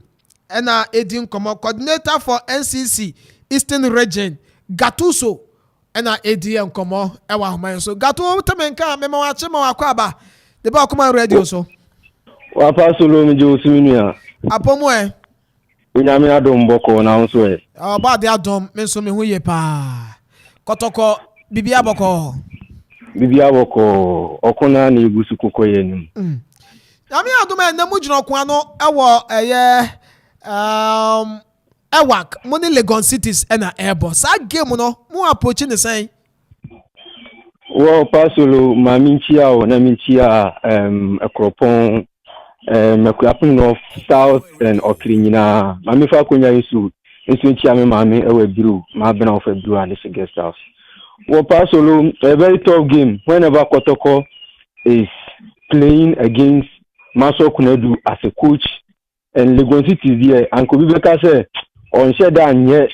ena edin nkomo coordinator for NCC Eastern Region Gatuso ena ADM nkomo ewa homa so Gatu temenka mema wa chema wa kwaba de ba Okoman radio so wa pasolo mi jo suminia apomo unyame adom boko na nso ba de adom me so me hu ye pa kotoko bibia boko okona na egusu kokko ye nim nyame adom na mu jino ko ano ewo Ewak money Legon cities ena airbo sa game no mu approach ne san wo pasolo ma minchia o na minchia Akropong Akuapem North South and Okrinyina ma me fa konya isu nchia me ma me ewa biru ma bena of biru and the guest house wo pasolo a very tough game whenever Kotoko is playing against Maso Kunedu as a coach and Legon cities there and Kobibeka say on sheda nye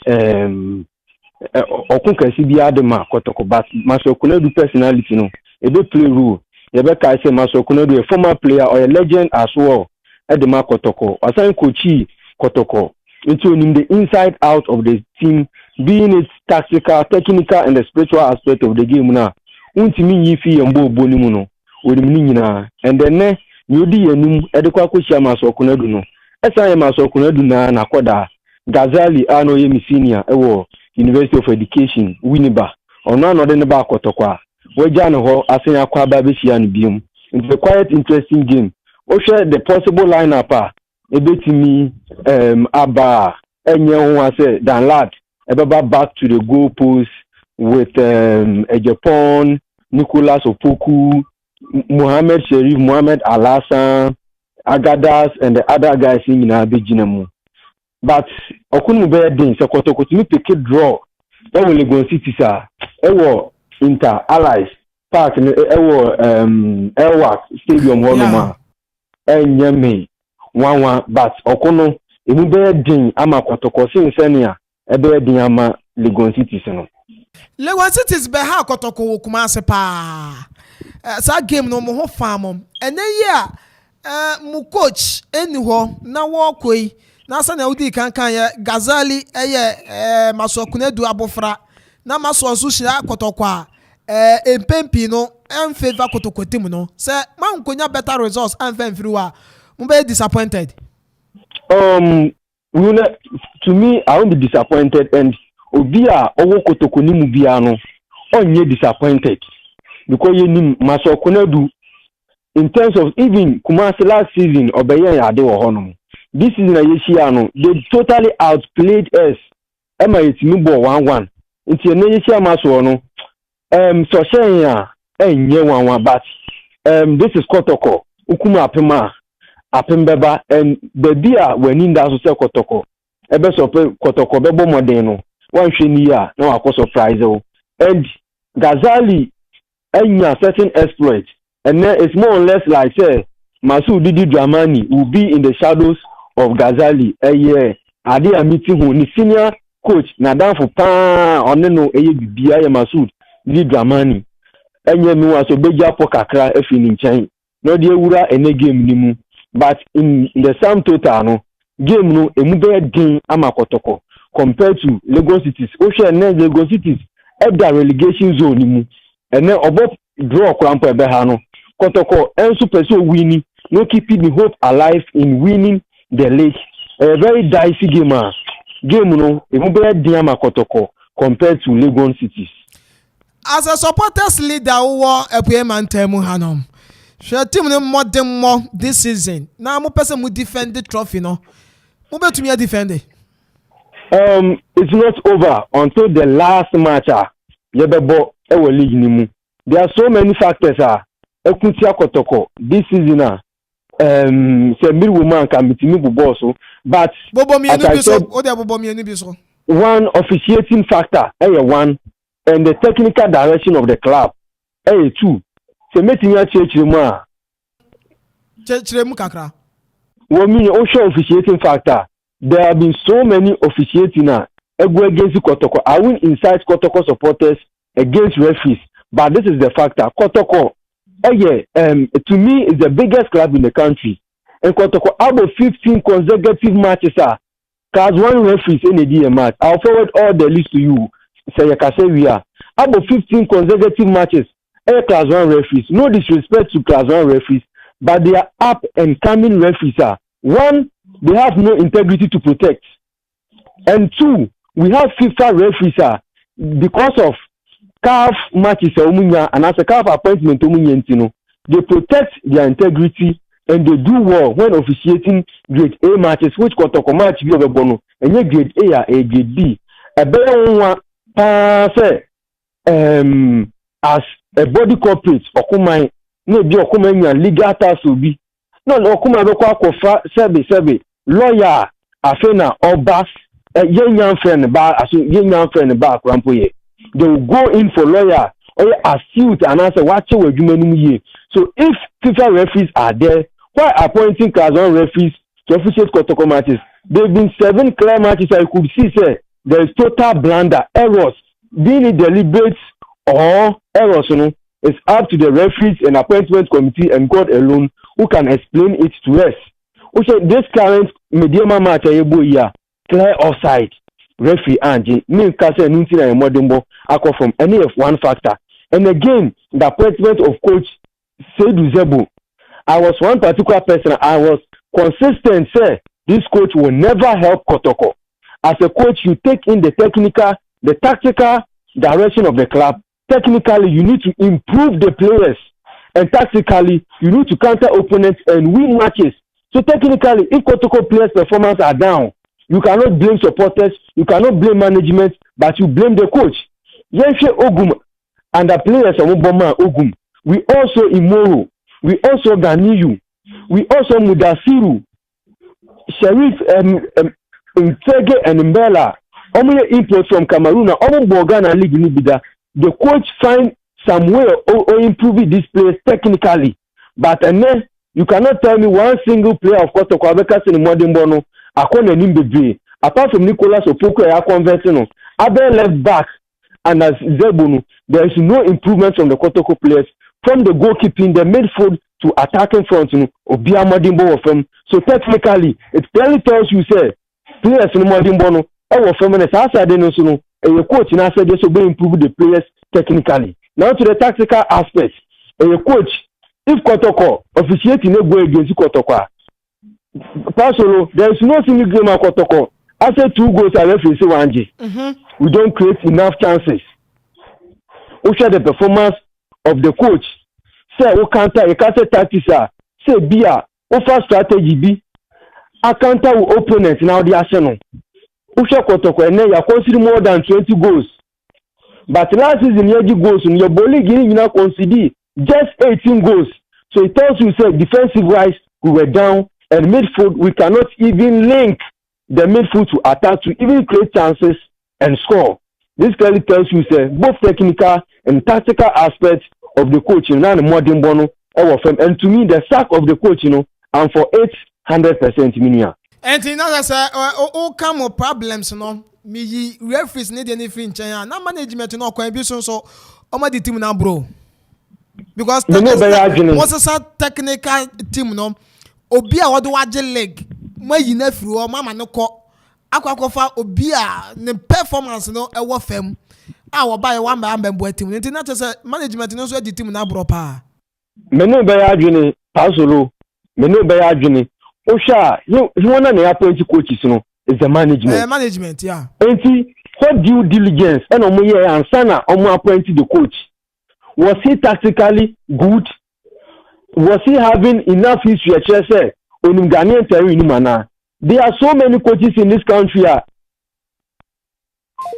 okunkasi bi adema Kotoko but Maso Kunedu personality no e dey play role e be kai say Maso Kunedu a former player or a legend as well edema Kotoko asan coachi Kotoko into the inside out of the team being it tactical technical and the spiritual aspect of the game na untimi yifi yembo bonimu no odimni nyina and then yodi yanum edekwa kochia Maso Kunedu no esa Maso Kunedu na koda Gazali ano ye senior ewo University of Education Winneba ono no de ne ba Kotoko wajan ho asenya kwa ba be hia no biom. It's a quite interesting game. O share the possible lineup ebetimi aba enye ho ase Dan Lad ebeba back to the goal post with Ejepon, Nicholas Opoku, Mohamed Sherif, Mohamed Alasan, Agadas, and the other guys in Abijinamu. But Okunu be din se Kotoko to me pick a draw. E wo Legon City sa. E wo Inter Allies Park e wo Elwak Stadium honoma. Enye me 1-1 but Okunu e mu be din ama Kotoko sin senia e be din ama Legon City no. Legon City be ha Kotoko wo Kumase pa. Sa game no mo ho fam. Ene ye mu coach eni ho na wo koi na sa na udi kan ya Gazali Masokunedu abofra na maso so hia Kotoko a empempi no en favor Kotoko team no say man konya better results and free wa mo be disappointed. To me I won't be disappointed, and obia owo Kotoko ni mu bia no onye disappointed because you ni Masokunedu in terms of even Kumasi last season obeye ade wo hono. This season Ayeshia no they totally outplayed us. Ema yetimi ball 1-1. Nti ene Ayeshia maso no so shen ya enye 1-1 but this is Kotoko. Ukuma apembeba and the dia when in that so Kotoko. Ebe so Kotoko bebo modern no. Wan hwe ya na wa surprise o. And Gazali enya certain exploit. And then it's more or less like say Masu Didi Dramani will be in the shadows of Gazali ade a meeting who ni senior coach na danfo pa oneno bibia ya Masu Didi Dramani enye mi wa so beja po kakra afini nchen no de ewura ene game ni mu but in the sum total no game no emu be din ama Kotoko compared to Lagos Cities o share na Lagos Cities at the relegation zone ni mu ene obo draw krampo ebe ha no Kotoko enso person winning no keeping the hope alive in winning the league. A very dicey game no emu be din ama Kotoko compared to Lagos Cities. As a supporters leader who Akuffo temu hanom. Share team no more than more this season. Na mo person mu defend the trophy no. Mo betumi defend it. It's not over until the last match yebebo ewo league ni mu. There are so many factors Ekutia Kotoko this season say mid woman can betimi bubo so but one officiating factor one and the technical direction of the club two say meeting ya chechiremu kakra wo mean officiating factor. There have been so many officiating against Kotoko. I will incite Kotoko supporters against referees, but this is the factor. Kotoko to me is the biggest club in the country, and Kotoko about 15 consecutive matches class 1 referees in a DM match. I'll forward all the list to you. Say we are about 15 consecutive matches class 1 referees. No disrespect to class 1 referees, but they are up and coming referees. One, they have no integrity to protect, and two, we have FIFA referees because of CAF matches and as a CAF appointment they protect their integrity and they do well when officiating grade A matches, which Kotoko match be over bono and grade A or grade B. A better one as a body corporate Okoman no be Okoman legal task will be no Okoman be Akuffo serve lawyer afena oba young friend ba aso young friend ba krampo ye. They will go in for lawyer or astute and answer what you ye. So if FIFA referees are there, why appointing class 1 referees to officiate Kotoko matches? There have been 7 clear matches I could see say there is total blunder, errors, being it deliberate or errors, it's up to the referees and appointment committee and God alone who can explain it to us. Okay, this current Mediama match clear offside. Referee Angie, me Kase Nuntina and Modimbo, Akuffo any of one factor. And again, the appointment of coach Seydou Zebu. I was one particular person, I was consistent, say, this coach will never help Kotoko. As a coach, you take in the technical, the tactical direction of the club, technically you need to improve the players, and tactically you need to counter opponents and win matches. So technically, if Kotoko players' performance are down, you cannot blame supporters, you cannot blame management, but you blame the coach. Yenshe Ogum and the players of Obama Ogum. We also Imoro, we also Ganiyu, we also Mudasiru, Sharif Mtege and Mbela. Only import from Cameroon, only Borgana League Nibida. The coach find some way or improving these players technically, but and then you cannot tell me one single player of Kotoko Abeka in modern bono. Akona Nimbe. Apart from Nicolas Opoko, I conversing other left back and as Zebunu, there is no improvement from the Kotoko players from the goalkeeping, the midfield to attacking front. Obia Madimbo of them. So technically, it clearly tells you say players in Madimbono. Our feminist outside the a coach in Asa just to improve the players technically. Now to the tactical aspects. A coach, if Kotoko officiating a go against Kotoko, personally, there is no single game of Kotoko. After 2 goals are left in Siwanji. We don't create enough chances. We share the performance of the coach. Say we counter a counter tactics. Say Bia, offer strategy B. A counter with opponents now the Arsenal. Usha Kotoko and you consider more than 20 goals. But last season you goals in your bowling you now consider just 18 goals. So it tells you say defensive wise we were down and midfield we cannot even link the midfield to attack to even create chances and score. This clearly tells you say both technical and tactical aspects of the coach now the modern bono and to me the sack of the coach and for 800% minia. And in other say all come of problems me referees need anything change na management no kwan bi so o the team now bro because what's a technical team no obi a wodo wage leg mayi na firi o mama no ko akwakofa obi a ne performance no e wo fam a wo buy one by member team nti na say management no so the team na bro pa me no be adwene pasolo me no be adwene Osha, you wanna na appoint coaches is the management. Management, yeah. And what due diligence and omoye and sana omo appoint the coach. Was he tactically good? Was he having enough history? Say, on Ghanaian territory mana. There are so many coaches in this country.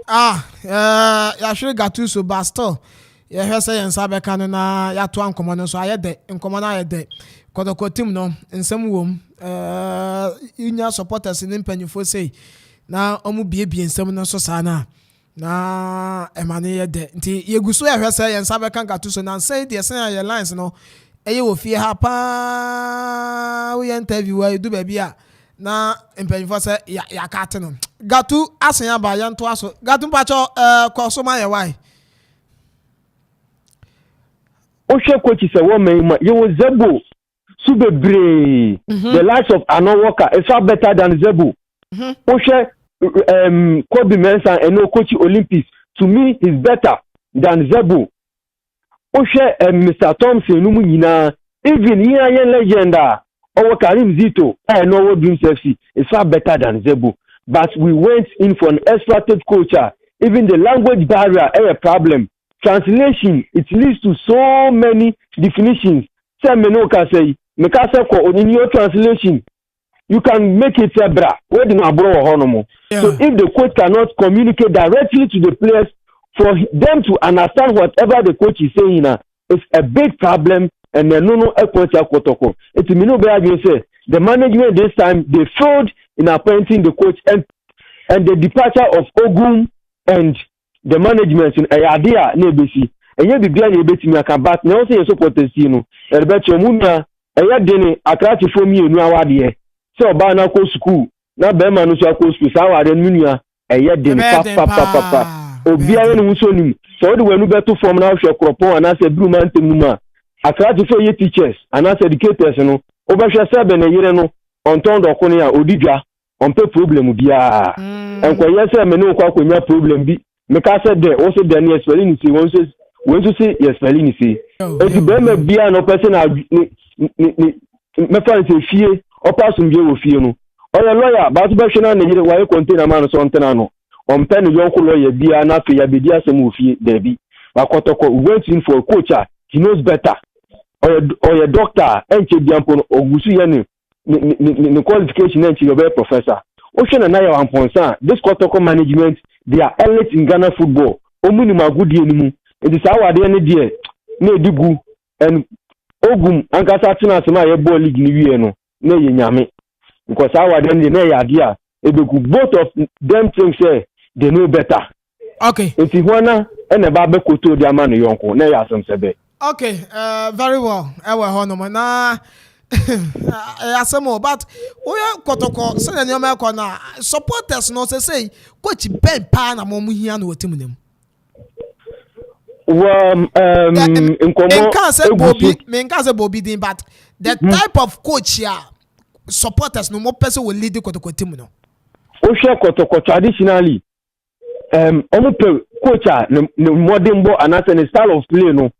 I should got to so basto. Yeah, he say en sabe kanona ya to ankomo no so ayede nkomo na ayede Kotoko team no nsem wom inya supporters in mpanyfo say na omu biebie nsem no so sana na emane yede nti yeguso ya hwe say en sabe kan gato so na say the say your lines no eye wo fie ha pa we interview we do ba bia na mpanyfo say ya kate no gato asen ya ba ya nto aso gato mpacho koso ma ye why Osha coach is a woman. You was Zebu, Subebre. The likes of Arnold Walker is far better than Zebu. Osha, Kobe Mensah and no coach Olympics. To me, is better than Zebu. Osha and Mr. Thompson, Numina, even here legenda. Our Karim Zito, I know what Dreams FC is far better than Zebu. But we went in for an exploited culture. Even the language barrier is a problem. Translation, it leads to so many definitions. Say Menoka say, Mekasa ko in your translation, you can make it a bra. Where do you bro honomo? So if the coach cannot communicate directly to the players for them to understand whatever the coach is saying, it's a big problem. And then no Kotoko. It's me no say the management this time they failed in appointing the coach and the departure of Ogum and the management in idea nebesi enye bibia na ebetimi aka bat na o say supporters no elbecho mumia eye deni akrati fomi enu awade se oba na ko school na be ma no so ko school sa awade nunua eye deni papa obia ye no so nim so de wanu beto form na hwe Akropong ana se bru man temuma akrati fo ye teachers ana se educators no obehwe sebe na yire no onton do kono ya odidwa on pe problem bia enko ye se me no kwa akonya problem bi Meka said there also the near spelling see one to say yes spelling see. If you be bia no person me fan say fie o pass mbie wo fie no. O ya lawyer ba to be hwe na na yire container man so ntena no. O mpɛ ne yonko lawyer bia na fe ya bedi asem wo fie da bi. But Kotoko went in for a coach, he knows better. Or a doctor, and Chibiampo or Gusian, the qualification, and you're a professor. Ocean and I am concerned. This Kotoko management, they are elite in Ghana football. Omunima good anymore. It is our idea, no Dugu, and Ogum, Ankasatina, Sama, ball league, no, no, Yami. Because our idea, both of them think say they know better. Okay. It's Tijuana and a Babeco to the Amano Yonko, Naya some Sebe. Okay, very well. I will honor na asemo, but we are Kotoko, send your Melkona supporters no say coach Ben Pan among here no team. Well, in Menkaze Bobby, but the type of coach here supporters no more person will lead the Kotoko team. No, Osha Kotoko traditionally, coach no modern ball and the style of play no.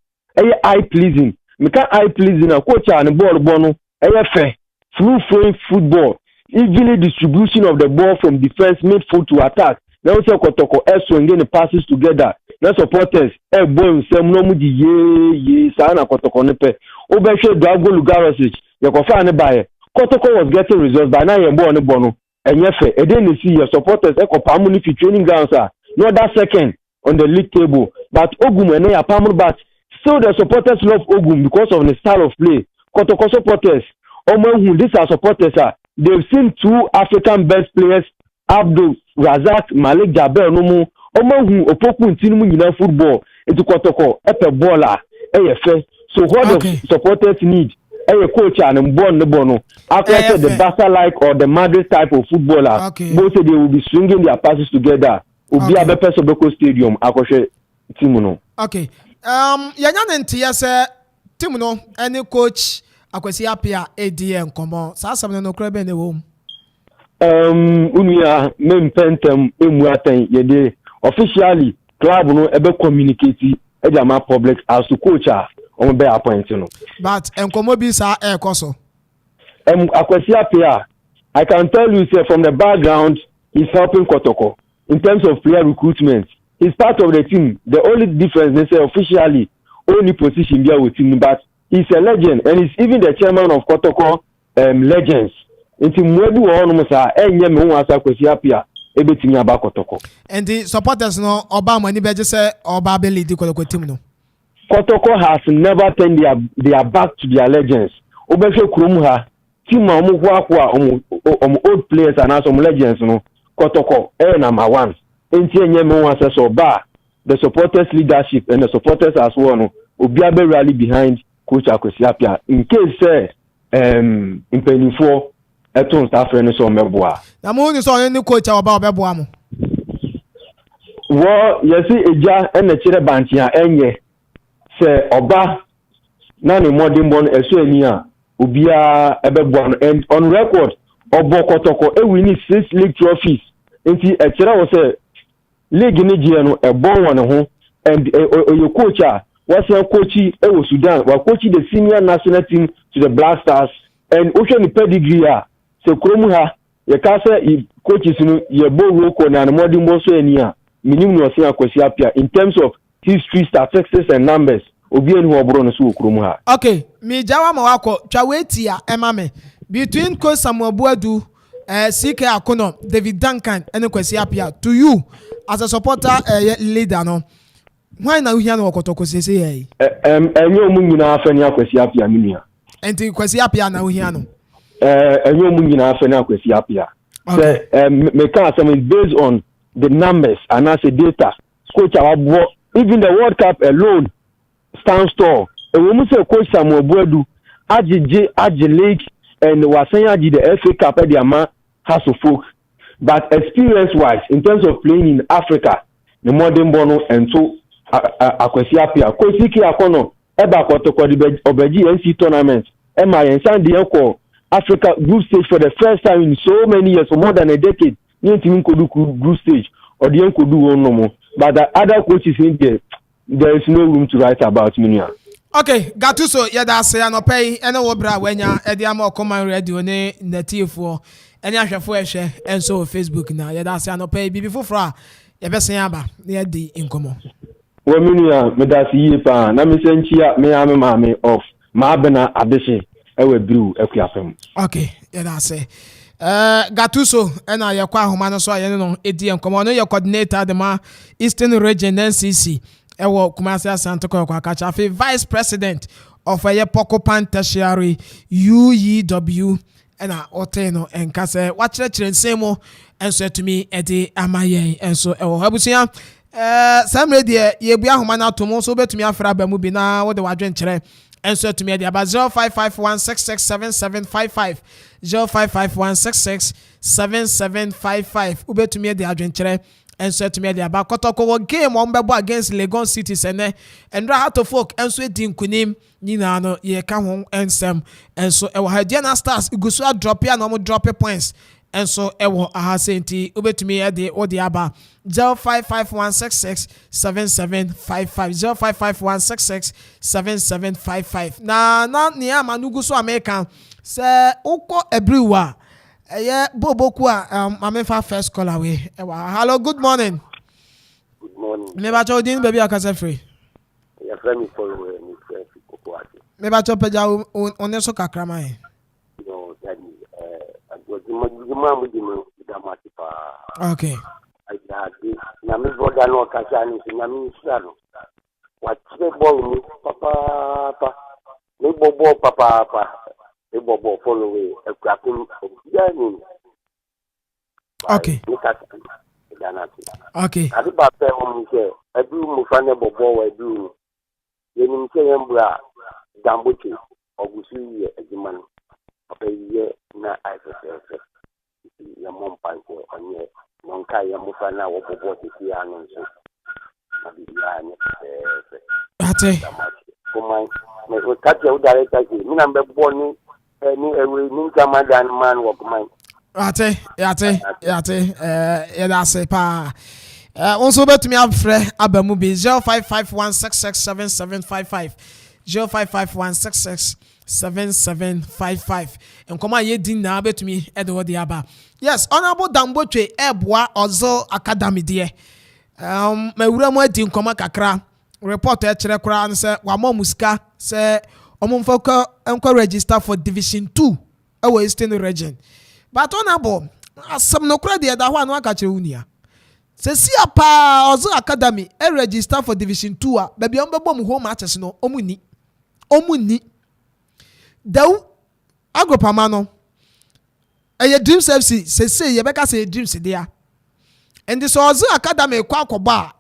Eye pleasing. Meka eye pleasing a coach and ball bono. Fair, flowing football. Evenly distribution of the ball from defense midfield to attack. Now also Kotoko swinging the passes together. Now supporters ball some no mudi ye sana Kotoko nepe. Obeshe Drago Lugarosic. Yakofa ne baye. Kotoko was getting results by now ball ne bono. And yefe. And then you see your supporters pamu fi training grounds are not that second on the league table. But Ogum and ya pamu bat. So the supporters love Ogum because of the style of play. Kotoko supporters, these are supporters. They've seen two African best players, Abdul Razak, Malik Jabel, Nomu, Opoku Tinumu in football. It's Kotoko, Epe Bola, AFS. So what the supporters need, a coach and born the bono. After the Barca-like or the Madrid type of footballer, both they will be swinging their passes together. Ubi Abepe Sobeko Stadium, Akoshe Timuno. Okay. Yanya ntia se team no any coach Akwesi Apia ADN komo sa asam no krebe ne wo unia mempentem emuaten yede officially club no ebe communicate ejama public as to coach on be appoint no but enkomo bi sa ekoso Akwesi Apia, I can tell you say from the background he's helping Kotoko in terms of player recruitment. He's part of the team. The only difference, they say officially, only position there with him, but he's a legend and he's even the chairman of Kotoko Legends. And the supporters know Obama ni beje say Oba be lead the Kotoko team no. Kotoko has never turned their back to their legends. Obesho Kurumha, team old players and some legends no. Kotoko number one. The supporters leadership and the supporters as well Obiabe rally behind Coach Akwesi Apia in case in penny for eton staff friend so meboa na mo ni so any coach about obeboa mo wo yesi eja na kire bantia enye se oba na ne modern born eso ani a obia ebeboa and on record Obokotoko win 6 league trophies nti e kire wo se league ni je no e bon won ho and your coach was your coach e Sudan wa coach the senior national team to the Black Stars and o hwe ni pedigree se kromu ha ye ka say coaches no ye bo roko na modern bo so ani a minimum no se Akwesi Apia in terms of history, statistics and numbers obi eni ho bro no so kromu ha. Okay, mi jawa ma wako twa wetia emame between Coach Samuel Buadu CK Akono, David Duncan, and Akwesi Apia. To you, as a supporter leader, no, why now you know Kotoko say? And you mungina afeni Akwesi Apia minia. And to Akwesi Apia now here no. And you mungina afeni Akwesi Apia. Meka some based on the numbers and as a data. Coach even the World Cup alone stands tall. And when we say Coach Samuel Buadu, Aji League and Wasanya the FA Cup at the Ama has of folk, but experience-wise, in terms of playing in Africa, the modern bono and so Akwesi Apia, Coach CK Akono, Eba Kotoko the Obeji NC tournament, Emma and San Diego Africa group stage for the first time in so many years, for more than a decade. You team could do group stage or the could do one no more, but the other coaches in there is no room to write about Minia. Okay, Gatuso, yada say no pay any obra when ya Ediamo Okoman radio ne native any ashafo ehwe and so Facebook na yada say no pay before fra ye be say aba na di inkomo. Wominia medasi yipa na mesenchia me ame mame of maabena adeshe ewe brew Akuapem. Okay, yeah that's it. Gatuso and I yakwa humano so I no ADM come on your coordinator the ma Eastern Region NCC ewo Kumasi Asante kwa kacha vice president of a Okoman tertiary UEW and Oteno and Kase watch the same and so to me Eddie Amaye and so Habusia some radio ye bia humana to mo so betumi afra ba mu bi na wo de wadwen kire and so to me the about 0551667755 0551667755 ubetumi the adwen kire and so to me the about kotoko game on bebo against Legon Cities and Heart of Folk and so di nkunim nyina no ye ka ho ensem and so e wo Hadiana Stars igusu drop ya no mo drop points and so ewo ahasenti ubetumi e de odi aba 0551667755 0551667755 na ni amanugu so American se uko everywhere eye boboku a Amanfo first call away ewa hello good morning. Good morning. Me ba cho din baby akase free ya friend follow me friend kokoati me ba cho peja oneso kakrama e no daddy okay. Na me boda no kasa ni na me sano. Wa tire ball ni papa. Me bobo papa. Me bobo follow we Akuapem yani. Okay. Okay. Abi ba pe mo nse adu mo fa ne bobo wa adu. Yeni nse yembra damboche ogusu ye ejima no. Ye na IFFF ya mompanko onye nonka ya mufana wo bobo tisi anu so abia ne ate kuma me kati ya director ki mina mbebo ni ewe ni kamadan man wo kuma ate ya that's pa also betumi afre abamu bi 0551667755 0551667755 nkoma ye din na betumi edo de aba yes honorable Dambotwe eboa ozo academy de mawura mu adi nkoma kakra report e kire kura an se wa momuska se omumfoko enko register for division 2 ewe Eastern Region but honorable asem no kura de da ho anu aka kire unia se si apa ozo academy e register for division 2 a ba bia mbebo mu home matches no omuni daw agropamano eye dreams FC se ye beka se dreams dia and so ozo academy kwa akoba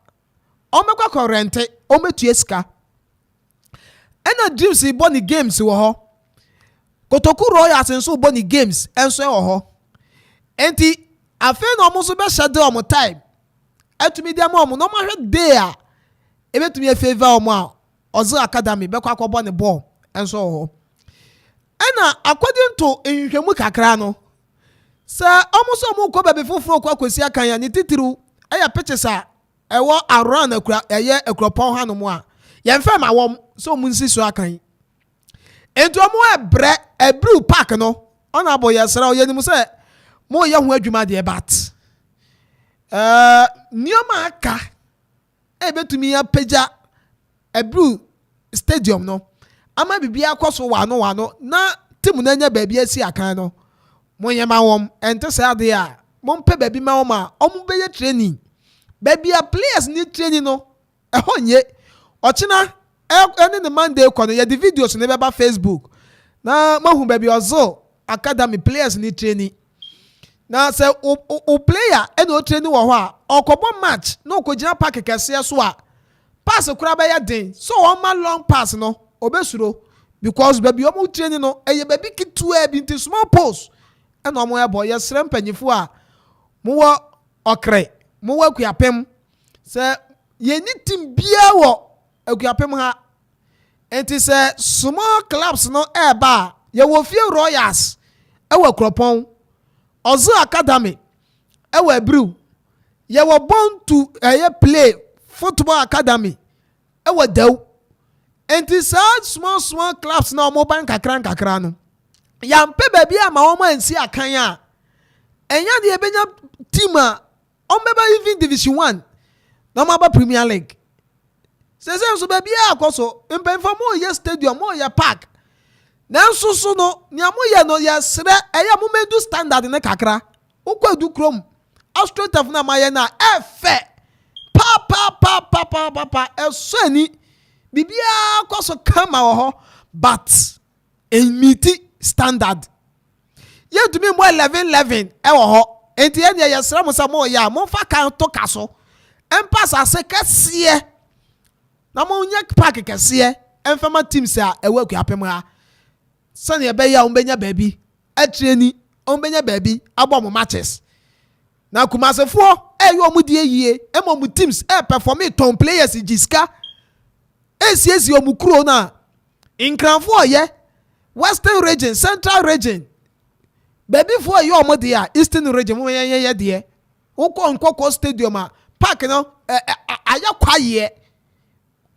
omekwa korente ometue sika ena dreams boni games wo ho Kotoku Royals nso boni games enso wo ho enti afi na omo so be schedule omo time atumi dia ma omo no ma hwe day a ebetumi efavor omo a ozo academy bekwa akobo ne ball enso wo ho ena according to nhwemu kakra no sa omuso mu ko bebe foforo kwa kwesi akan ya ni titiru eya pitches a ewo around akura eye Akropong hanom a ye mfa ma wom so mu nsi so akan ento mu ebre ebru park no ona bo yesra o yenimu se mo ye ho adwuma de bat nioma aka ebetumi ya peja ebru stadium no ama bibia kwaso wano na timu na nya baabi asi akan no monyema wom ente say ade a mompe baabi ma wom a ombeye training baabi a players ni training no ehonye ochina ene ne Monday kono ye the videos ne beba Facebook na mahu baabi ozo academy players ni training na say o player ene o training wo ho a okobo match na okogina park kese so a pass kura ba ya den so o ma long pass no obesuro because baby omo training no eye baby kitu e bi small post and omo ya boy yesrem panyifo a mo wo okre mo wo Akuapem se ye ni team bia wo Akuapem ha enti se small clubs no e ba ye wo fie Royals e wo Akropong ozo academy e wo brew ye wo born to play football academy e wo daw enti small clubs na omo ban kakra no ya mpe baby ama omo ansi akan a enya de ebenya team a ombeba even division 1 na omo ba Premier League say so baby akoso mpemfa mo ye stadium mo ye park nanso so no nya mo ye no ye sere eya mo medu standard ne kakra ukwadu krom astrotaf na maye na efe pa esani bibia akoso kama wo but emiti standard ye to me mo 11 e wo ho enti ye sere mo sa mo ya mo fa kan to kaso empas ase kase na mo nya park kase emfama teams a ewa Akuapem ha sane e be ya ombenya baabi atreni ombenya baabi abo mo matches na kumasefo yo mu die yie emo mu teams perform ton players jiska esiesi o mu kuro na inkranfo ye western region central region baby for yo mo dia eastern region mo ye de ukọ nkọkọ stadium a park no aya kwaye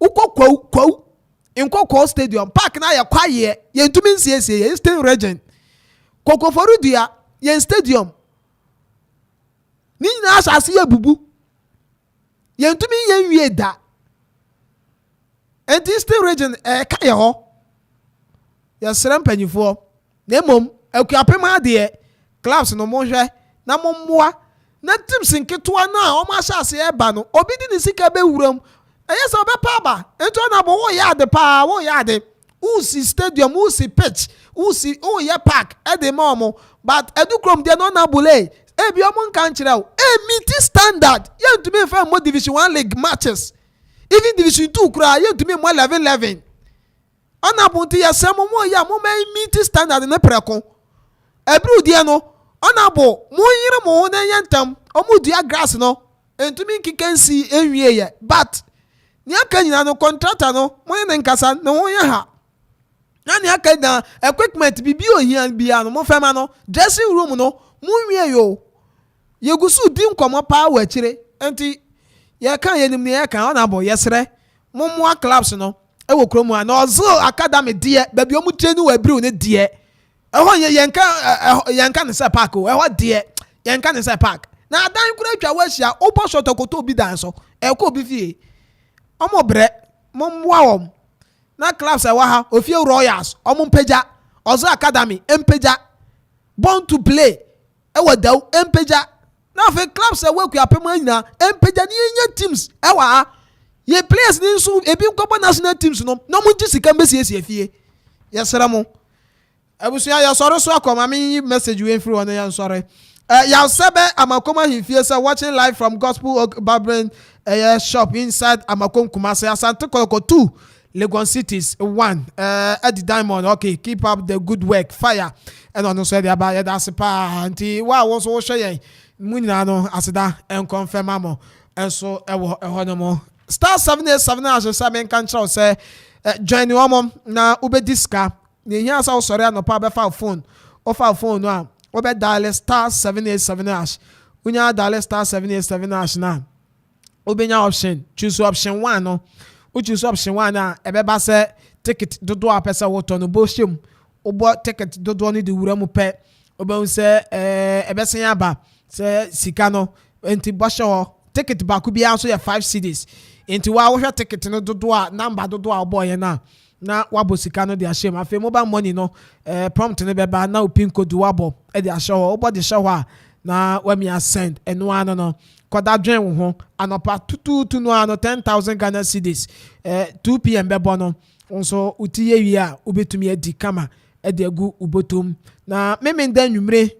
ukọ kwa nkọkọ stadium park na aya kwaye ye ntumi nsiesie eastern region kokoforu dia ye stadium ni na asase ye bubu ye ntumi ye wie da and eastern region ka ye ho ye sram panyifo na mom Akuapem ade clubs no mo hwe na mo mmoa na teams nketoa na o ma asase e ba no obi di ni sika be wuram eye so be pa ba ento na bo wo ya de pa wo ya de usi stadium usi pitch usi o ye park e de momo but edukrom de no na bule ebi omo nkan kire o emiti standard ye ntumi fa mo division 1 league matches even division 2 kura ye ntumi mo 11 ona bunti ya semo mo ya mo emiti standard ne preko ebru die no ona bo mo yire mo na yantam omo dua grass no entumi kikansi enwie ye but ni aka nyina no contractor no mo ne nkasa no ho ye ha na ni aka na equipment bibi ohia bia no mo fema no dressing room no mo wie yo yegusu di nkomo pa wa kire enti ye kan ye nim ne ye kan ona bo yesre mo mo clubs no e wo kromu a na ozo academy die babi omu training wa bru ne die ehon yenka ne se park o ehon die yenka ne se park na adan kura twa wa hia obo shotokoto obi dan so ko obi fie omo bre mo mwa om na clubs e wa ha ofie royals omo mpeja ozo academy empeja born to play e wa daw empeja na fe clubs e wa Akuapem anyina empeja ni nya teams e wa ha ye players ni so ebi nkopo national teams no mo ji sika mbesiesie fie yesra mo abusuya ya soro so akoma me message we free one ya sorry ya sebe amakoma hifie say watching live from gospel barbering shop inside amakom Kumasi Asante Koko 2 Legon Cities 1 at the Diamond. Okay, keep up the good work. Fire and on so dia ba ya da sepa anti wa wo so hwe munina no aseda en confirm amo en so ewo ehonomo star 787 as so men kan try say join you mom na ubediska ni hia sa usore anopa be fa phone o fa phone no a obe dial star 787 hash unya dial star 787 hash na obenya option choose option 1 no u choose option 1 na ebe ba se ticket dodo a pesa woto no bo shem obo ticket dodo ni di wura mu pe obe se ebe sen aba se sika no enti bo show ticket ba ku bia so ya 5 cedis enti wa wo hwa ticket no dodo a number dodo a obo ye na wabo sika no de ashem afi mobile money no prompt ne beba na pin code wabo e de ashow obo de show a na wa mi send eno ano no koda dwen wo ho anopa tutu no ano 10,000 Ghana cedis 2 pm bebo no nso utiye wi a ubetumi adi kama e de agu ubotom na memenda nwumre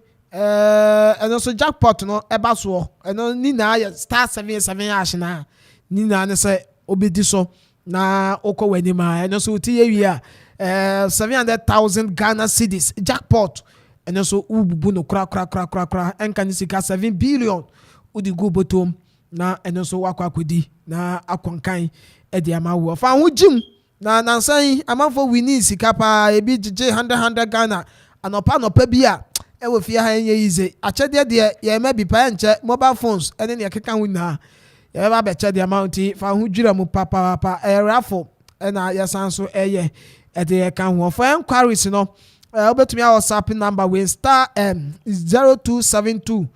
eno so jackpot no eba so eno ni na ya star 77 hash na ni na ne se obedi so na oko weni ma eno so utiye wi a 700,000 Ghana cedis jackpot eno so ububu no kra enka ni sika 7 billion udi go botom na eno so wakwa akodi na akonkan e de amawo fa ho jim na nansan Amanfo wini sika pa ebi jije 100 Ghana anopa bi a e wo fie ha enye ize achede de ye ma bi pa enche mobile phones ene ne keka hu na ye ba be che de amount fa ho dwira mu papa raffle na yesan so eye e de ka hu for inquiries no obetumi a WhatsApp number we star 0272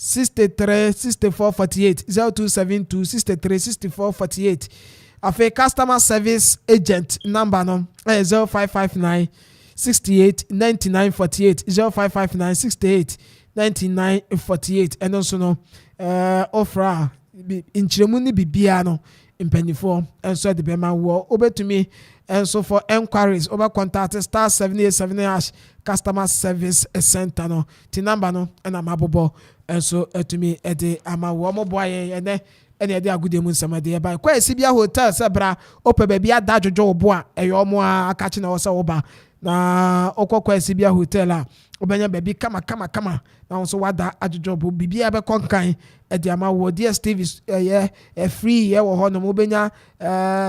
63 64 48 0272 63 64 48. Afe customer service agent number no 0559 68 99 48 0559 68 99 48. And also no offer inchiremu ni bibia no mpanifo enso de bema wo obetumi enso for enquiries over contact *787# customer service center no ti number no na mabobo enso etumi ede ama wo mo boye ene ede agude mu nsama de ba kwa esibia hotel sebra ope baabi adadwojo obo a eyo mo akachi na wo se wo ba na okokwa esibia hotel a obenya baabi kama na won so wada adwojo obo bibia be konkan ede ama wo DSTV free wo ho no obenya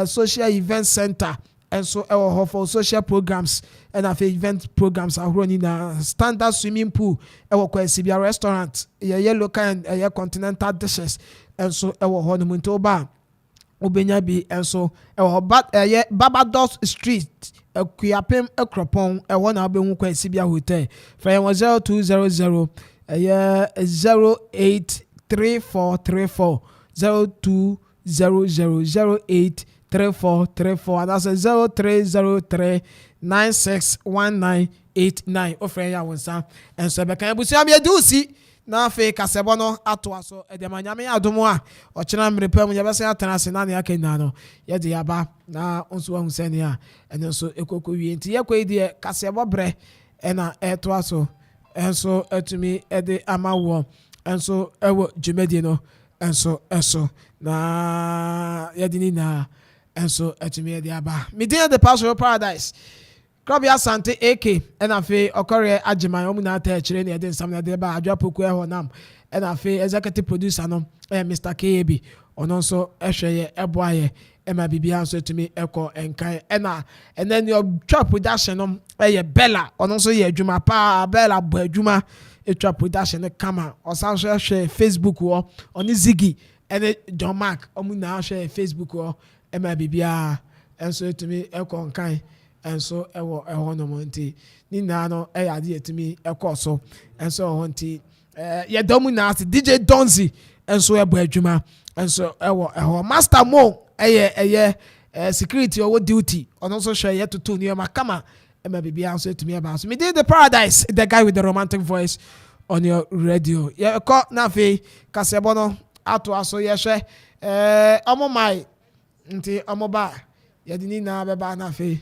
social event center and so for social programs and after event programs are running a standard swimming pool kwa Sibia restaurant local and continental dishes and so honeymoon bar obenya bi and so Barbados Street Akuapem Akropong na obehu kwa Sibia hotel for 0200 083434 0200 3434 and that's 0303 961989 ofre ya wonsa enso be kan busu am yedusi na fe kasebo no ato aso edemanyame adomo a ochena mrepam ye bese atanase na ya kenna no ye de yaba na onso ahusani a enso ekoko wie nti ye kwedi kasebo bre na eto aso enso etumi ede amawo enso ewo jumedi no enso na yedini na enso etumi de aba midin the pastoral paradise club ya sante AK na fe okore ajiman omu na ata chire na ede nsam na de ba adwapoku ehonam na fe executive producer no Mr. KAB ono nso ehweye eboaye ema bibia nso etumi eko enkan and then your trap production no Bella ono nso ye adwuma pa Bella bo adwuma trap production kama osanso ehwe Facebook wo oni Ziggy and John Mark omu na ehwe Facebook wo ema bibia enso etumi eko nkan enso ewo no monti ni na no ade etumi eko so enso honti ye domu na DJ Donzi enso ebo adwuma enso ewo Master Mo security or duty on also share yet to two near Makama ema bibia enso etumi aba so me did the paradise the guy with the romantic voice on your radio ye ko na fe kasebo no ato aso ye hwe omo mai nti omoba yadini na beba na fe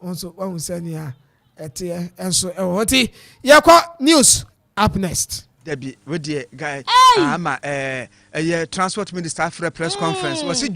onso wahusania etie enso ehoti yakwa news up next Debbie with the guy ama transport minister for a press conference was